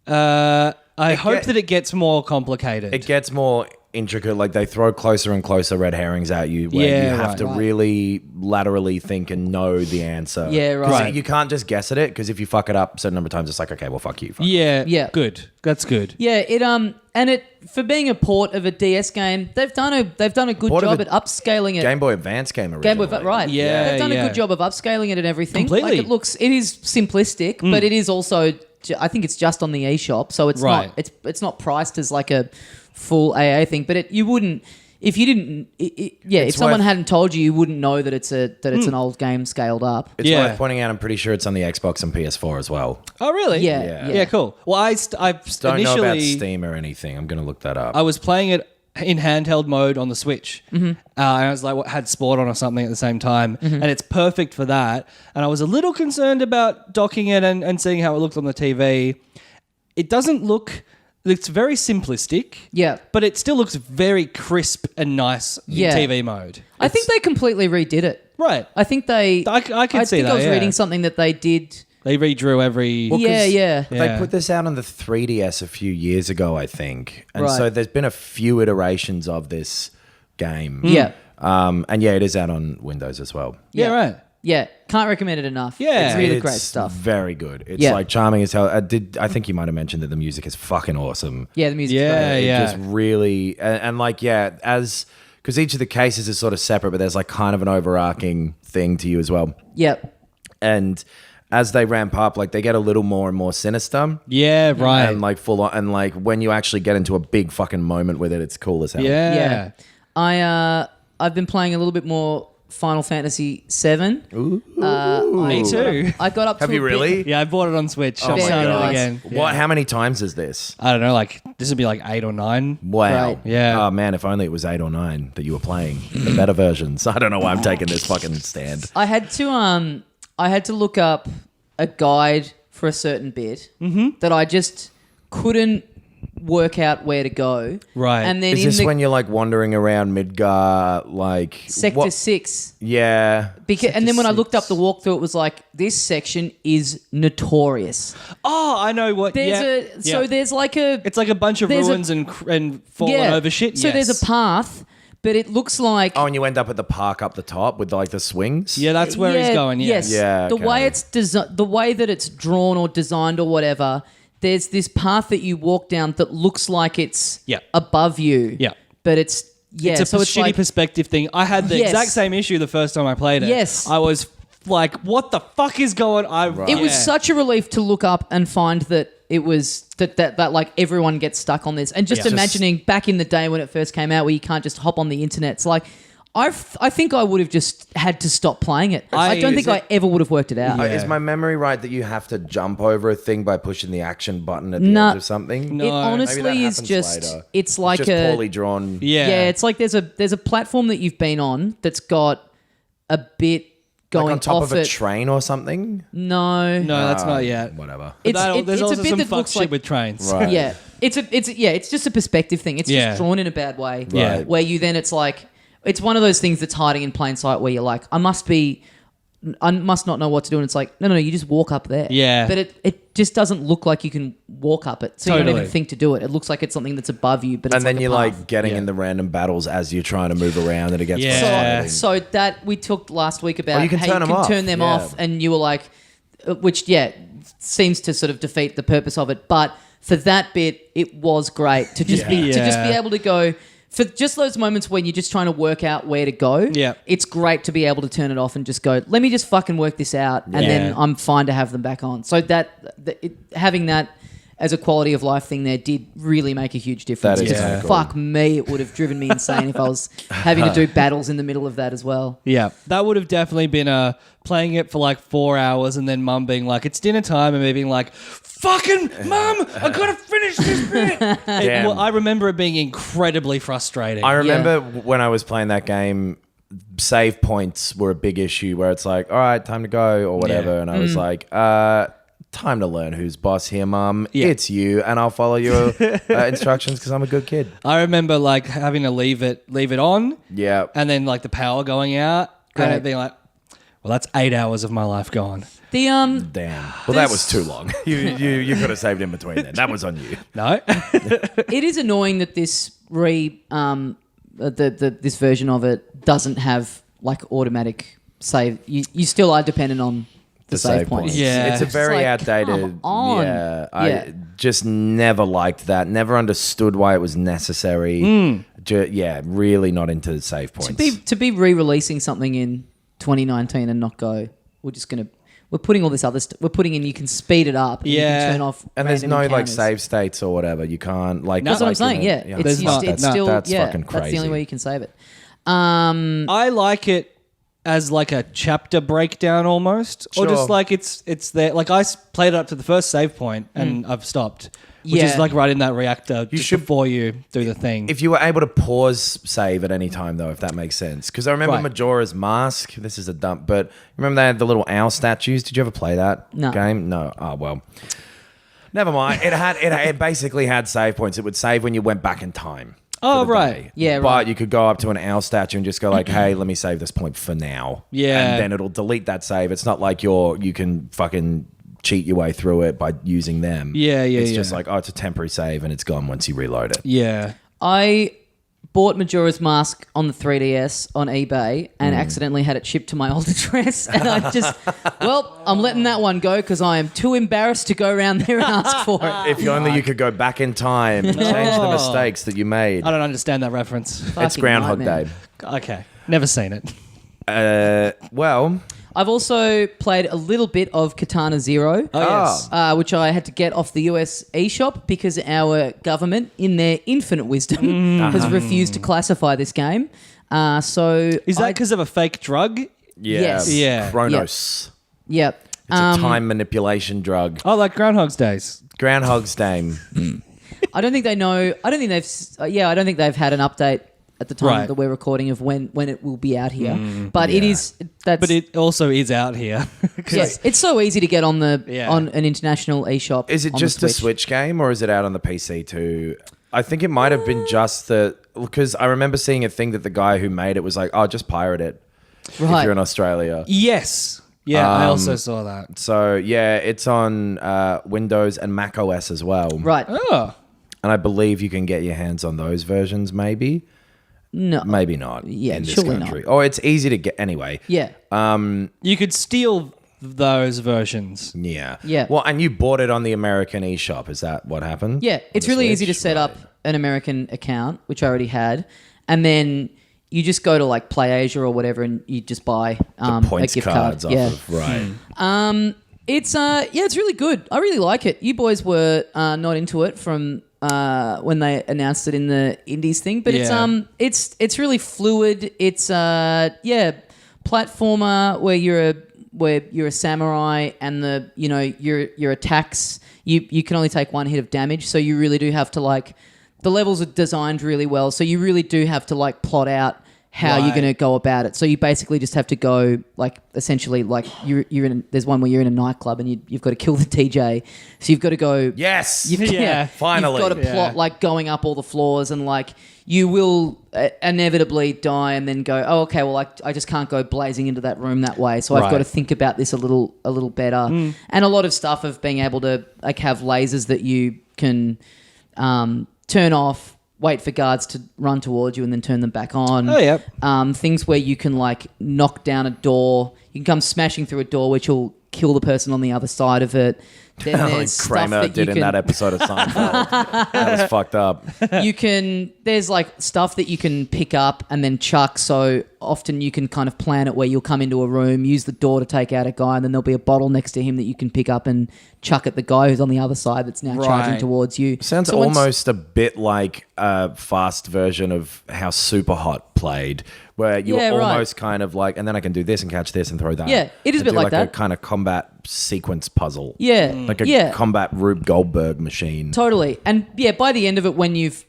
I hope that it gets more complicated. It gets more intricate. Like they throw closer and closer red herrings at you where you have to really laterally think and know the answer. Yeah, right. 'Cause you can't just guess at it, because if you fuck it up a certain number of times, it's like, okay, well, fuck you. Fuck yeah, good. That's good. Yeah, it for being a port of a DS game, they've done a good Port of job a at upscaling it. Game Boy Advance game originally. Game Boy, right? Yeah, they've done a yeah. good job of upscaling it and everything. Completely. Like it is simplistic, but it is also. I think it's just on the eShop, so it's not. It's not priced as like a full AA thing. But you wouldn't if you didn't. If someone hadn't told you, you wouldn't know that it's an old game scaled up. It's worth pointing out, I'm pretty sure it's on the Xbox and PS4 as well. Oh, really? Yeah. Cool. Well, I Don't initially know about Steam or anything. I'm going to look that up. I was playing it in handheld mode on the Switch. And I was like, had Sport on or something at the same time. And it's perfect for that. And I was a little concerned about docking it and seeing how it looked on the TV. It doesn't look... It's very simplistic. Yeah. But it still looks very crisp and nice in TV mode. I think they completely redid it. Right. I think they... I can see think that, I was yeah. reading something that they did... They redrew every... They put this out on the 3DS a few years ago, I think. And so there's been a few iterations of this game. Yeah. And it is out on Windows as well. Yeah, right. Yeah, can't recommend it enough. Yeah. It's really It's great stuff. very good. It's like charming as hell. I think you might have mentioned that the music is fucking awesome. Yeah, the music's Yeah, great. It just really... And because each of the cases is sort of separate, but there's like kind of an overarching thing to you as well. Yep. And... as they ramp up, like they get a little more and more sinister. Yeah, right. And like full on, and like when you actually get into a big fucking moment with it, it's cool as hell. Yeah. I've been playing a little bit more Final Fantasy VII. Ooh. Me too. I got up to Have you really? Yeah, I bought it on Switch. Oh I'm my starting God. it again. Yeah. What? How many times is this? I don't know, like this would be like 8 or 9. Wow. Right. Yeah. Oh man, if only it was 8 or 9 that you were playing the better versions. I don't know why I'm taking this fucking stand. I had to look up a guide for a certain bit that I just couldn't work out where to go. Right. And then Is this when you're like wandering around Midgar, like Sector 6. Yeah. And then when I looked up the walkthrough, it was like, this section is notorious. Oh, I know what. So there's like a... It's like a bunch of there's ruins and fallen over shit. So there's a path, but it looks like... Oh, and you end up at the park up the top with like the swings? Yeah, that's where he's going. Yeah. Yes. Yeah, The okay. way the way that it's drawn or designed or whatever, there's this path that you walk down that looks like it's above you. Yeah. But it's It's a shitty perspective thing. I had the exact same issue the first time I played it. Yes. I was like, what the fuck is going on? It was such a relief to look up and find that it was that like everyone gets stuck on this. And just imagining back in the day when it first came out where you can't just hop on the internet. It's like I think I would have just had to stop playing it. I don't think I ever would have worked it out. Is my memory right that you have to jump over a thing by pushing the action button at the end of something? No. It honestly Maybe that is happens just later. it's like It's just poorly drawn. Yeah. it's like there's a platform that you've been on that's got a bit going Like on top off of a it. train or something? No, No, that's not yet. Whatever. It's There's it's also a bit some that fuck looks shit like with trains. Right. yeah. It's just a perspective thing. It's Yeah. just drawn in a bad way. Yeah. Where you then it's like it's one of those things that's hiding in plain sight where you're like, I must not know what to do, and it's like, no, you just walk up there. Yeah. But it just doesn't look like you can walk up it, so you don't Totally. even think to do it. It looks like it's something that's above you, but And it's then like you're a path. like getting in the random battles as you're trying to move around and it gets Yeah. frustrating. So that we talked last week about you can how turn you them can off. turn them Yeah. off, and you were like, which seems to sort of defeat the purpose of it. But for that bit, it was great to just be Yeah. able to go. For just those moments when you're just trying to work out where to go, Yeah. it's great to be able to turn it off and just go, let me just fucking work this out, and then Yeah. I'm fine to have them back on. So having that as a quality of life thing there did really make a huge difference. That is Because kinda cool. fuck me, it would have driven me insane if I was having to do battles in the middle of that as well. Yeah, that would have definitely been playing it for like 4 hours and then mum being like, it's dinner time, and me being like, fucking mum, I gotta finish this bit. Damn. I remember it being incredibly frustrating. I remember when I was playing that game, save points were a big issue where it's like, all right, time to go or whatever. Yeah. And I was like, time to learn who's boss here, mum. Yeah. It's you, and I'll follow your instructions because I'm a good kid. I remember like having to leave it on, Yeah. and then like the power going out, and Great. it being like, well, that's 8 hours of my life gone. The Damn. Well, that was too long. You could have saved in between then. That was on you. No, it is annoying that this this version of it doesn't have like automatic save. You still are dependent on the save points. Yeah. It's a very like, outdated. come on. Yeah. Yeah. I just never liked that. Never understood why it was necessary. Really not into save points. To be re-releasing something in 2019 and not go, we're putting all this other stuff. We're putting in. You can speed it up. And you Yeah. can turn off. And there's no random like encounters. save states or whatever. You can't like. That's what I'm like, saying. Yeah, There's not. it's No, still that's fucking That's the only crazy. way you can save it. I like it as like a chapter breakdown almost, or Sure. just like it's there. Like I played it up to the first save point and I've stopped, which is Yeah. like right in that reactor just should- before you do the thing. If you were able to pause save at any time, though, if that makes sense. Because I remember Right. Majora's Mask. This is a dump, but remember they had the little owl statues. Did you ever play that No. game? No. Oh well. Never mind. It basically had save points. It would save when you went back in time. Oh, for the right. day. Yeah, But right. you could go up to an owl statue and just go like, "Hey, let me save this point for now." Yeah. And then it'll delete that save. It's not like you can fucking cheat your way through it by using them. Yeah, It's yeah. just like, oh, it's a temporary save and it's gone once you reload it. Yeah. I bought Majora's Mask on the 3DS on eBay and accidentally had it shipped to my old address. And I just, I'm letting that one go because I am too embarrassed to go around there and ask for it. If only you could go back in time and change the mistakes that you made. I don't understand that reference. It's Fucking Groundhog nightmare. Day. Okay. Never seen it. Well, I've also played a little bit of Katana Zero. Oh, yes. Which I had to get off the US eShop because our government, in their infinite wisdom, has refused to classify this game. So Is that because of a fake drug? Yes. Yeah. Chronos. Yep. It's a time manipulation drug. Oh, like Groundhog's Days. Groundhog's Day. I don't think they know. I don't think they've had an update at the time Right. that we're recording of when it will be out here. But it is. But it also is out here. Yes, it's so easy to get on on an international eShop. Is it on just the a Switch game or is it out on the PC too? I think it might have been just because I remember seeing a thing that the guy who made it was like, oh, just pirate it if Right. you're in Australia. Yes. Yeah, I also saw that. So yeah, it's on Windows and Mac OS as well. Right. Oh. And I believe you can get your hands on those versions maybe. No. Maybe not Yeah, in this surely country. not. Oh, it's easy to get anyway. Yeah. You could steal those versions. Yeah. Yeah. Well, and you bought it on the American eShop. Is that what happened? Yeah, On it's the really easy to Switch? set up an American account, which I already had, and then you just go to like PlayAsia or whatever, and you just buy a Points gift cards card. off Yeah, of, right. it's really good. I really like it. You boys were not into it from when they announced it in the Indies thing. But it's really fluid. It's platformer where you're a samurai and your attacks you can only take one hit of damage, so you really do have to the levels are designed really well, so you really do have to plot out how you're going to go about it. So you basically just have to go essentially you're in. There's one where you're in a nightclub and you've got to kill the TJ. So you've got to go. Yes. You've Finally. got to plot going up all the floors and you will inevitably die and then go, oh, okay, well, I just can't go blazing into that room that way. So I've got to think about this a little better. And a lot of stuff of being able to have lasers that you can turn off, wait for guards to run towards you and then turn them back on. Oh, yep. Things where you can knock down a door. You can come smashing through a door, which will kill the person on the other side of it. Then there's Kramer did in that episode of Seinfeld. That was fucked up. There's stuff that you can pick up and then chuck. So often you can kind of plan it where you'll come into a room, use the door to take out a guy, and then there'll be a bottle next to him that you can pick up and chuck at the guy who's on the other side that's now charging towards you. Sounds almost a bit like a fast version of how Superhot played, where you're almost kind of and then I can do this and catch this and throw that. Yeah, it is a bit like that. A kind of combat sequence puzzle. Yeah. Like a combat Rube Goldberg machine. Totally. And by the end of it, when you've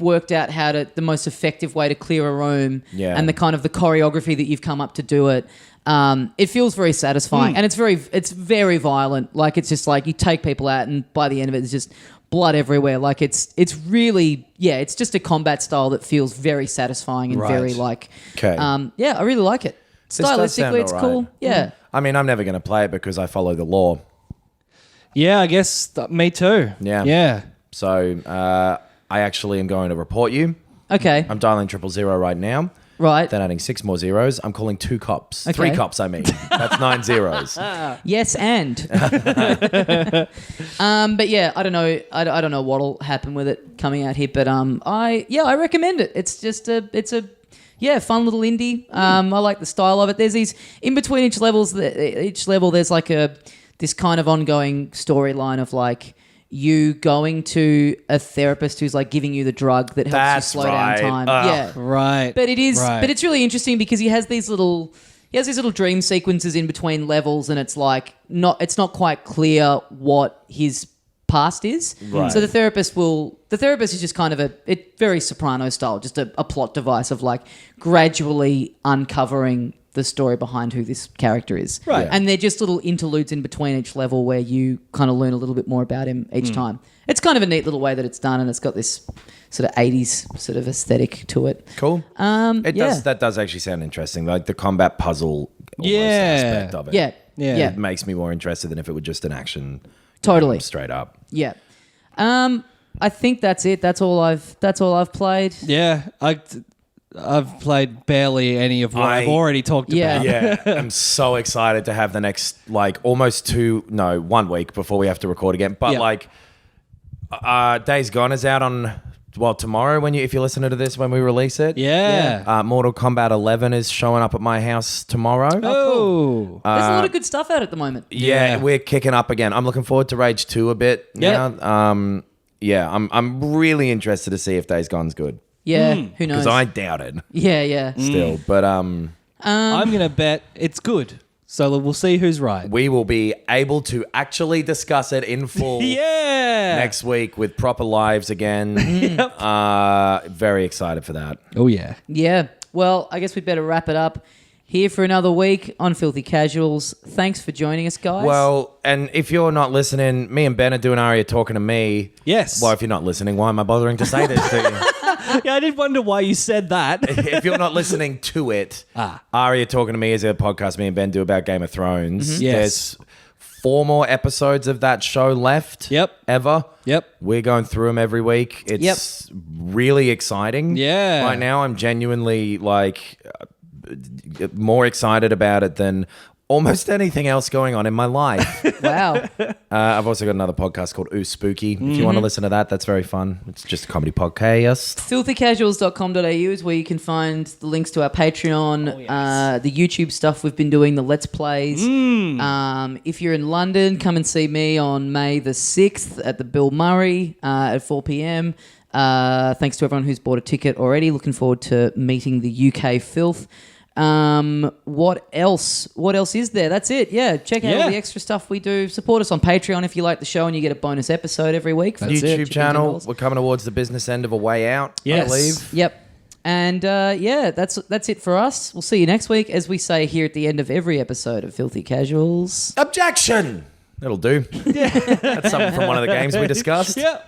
worked out the most effective way to clear a room and the kind of the choreography that you've come up to do it, it feels very satisfying. And it's very violent. It's just you take people out and by the end of it, there's just blood everywhere. It's really, it's just a combat style that feels very satisfying and very I really like it. Stylistically, it's cool. Yeah. I mean, I'm never going to play it because I follow the law. Yeah, I guess me too. Yeah. Yeah. So I actually am going to report you. Okay. I'm dialing 000 right now. Right. Then adding 6 more zeros. I'm calling 2 cops. Okay. 3 cops, I mean. That's 9 zeros. Yes, and. But yeah, I don't know. I don't know what'll happen with it coming out here. But I recommend it. It's just it's a fun little indie. I like the style of it. There's these in between each level. There's this kind of ongoing storyline of you going to a therapist who's giving you the drug that helps you slow down time. Right. But it's really interesting because he has these little dream sequences in between levels, and it's not quite clear what his past is. Right. So the therapist is just kind of very Soprano style, just a plot device of gradually uncovering the story behind who this character is. Right. Yeah. And they're just little interludes in between each level where you kind of learn a little bit more about him each time. It's kind of a neat little way that it's done, and it's got this sort of 80s sort of aesthetic to it. Cool. That does actually sound interesting. The combat puzzle aspect of it. Yeah. It makes me more interested than if it were just an action Totally. Straight up. Yeah. I think that's it. That's all I've played. Yeah. I've played barely any of what I've already talked about. Yeah. I'm so excited to have the next almost 1 week before we have to record again. But Days Gone is out on tomorrow if you're listening to this when we release it. Yeah. Mortal Kombat 11 is showing up at my house tomorrow. Oh, cool. There's a lot of good stuff out at the moment. Yeah, we're kicking up again. I'm looking forward to Rage 2 a bit now. I'm really interested to see if Days Gone's good. Yeah, who knows? Because I doubt it. Yeah. Still, but I'm gonna bet it's good. So we'll see who's right. We will be able to actually discuss it in full next week with proper lives again. Very excited for that. Oh, yeah. Yeah. Well, I guess we better wrap it up here for another week on Filthy Casuals. Thanks for joining us, guys. Well, and if you're not listening, me and Ben are doing Arya Talking To Me. Yes. Well, if you're not listening, why am I bothering to say this to you? Yeah, I did wonder why you said that. If you're not listening to it, Arya Talking To Me is a podcast me and Ben do about Game of Thrones. Mm-hmm. Yes. There's 4 more episodes of that show left. Yep. Ever. Yep. We're going through them every week. It's really exciting. Yeah. Right now, I'm genuinely more excited about it than almost anything else going on in my life. Wow. I've also got another podcast called Oooh Spooky. If you want to listen to that, that's very fun. It's just a comedy podcast. Filthycasuals.com.au is where you can find the links to our Patreon, the YouTube stuff we've been doing, the Let's Plays. If you're in London, come and see me on May the 6th at the Bill Murray at 4 p.m. Thanks to everyone who's bought a ticket already. Looking forward to meeting the UK filth. What else? What else is there? That's it. Yeah, check out all the extra stuff we do. Support us on Patreon if you like the show, and you get a bonus episode every week. That's YouTube channel. We're coming towards the business end of A Way Out, I believe. Yep. And that's it for us. We'll see you next week, as we say here at the end of every episode of Filthy Casuals. Objection! That'll do. That's something from one of the games we discussed. Yeah.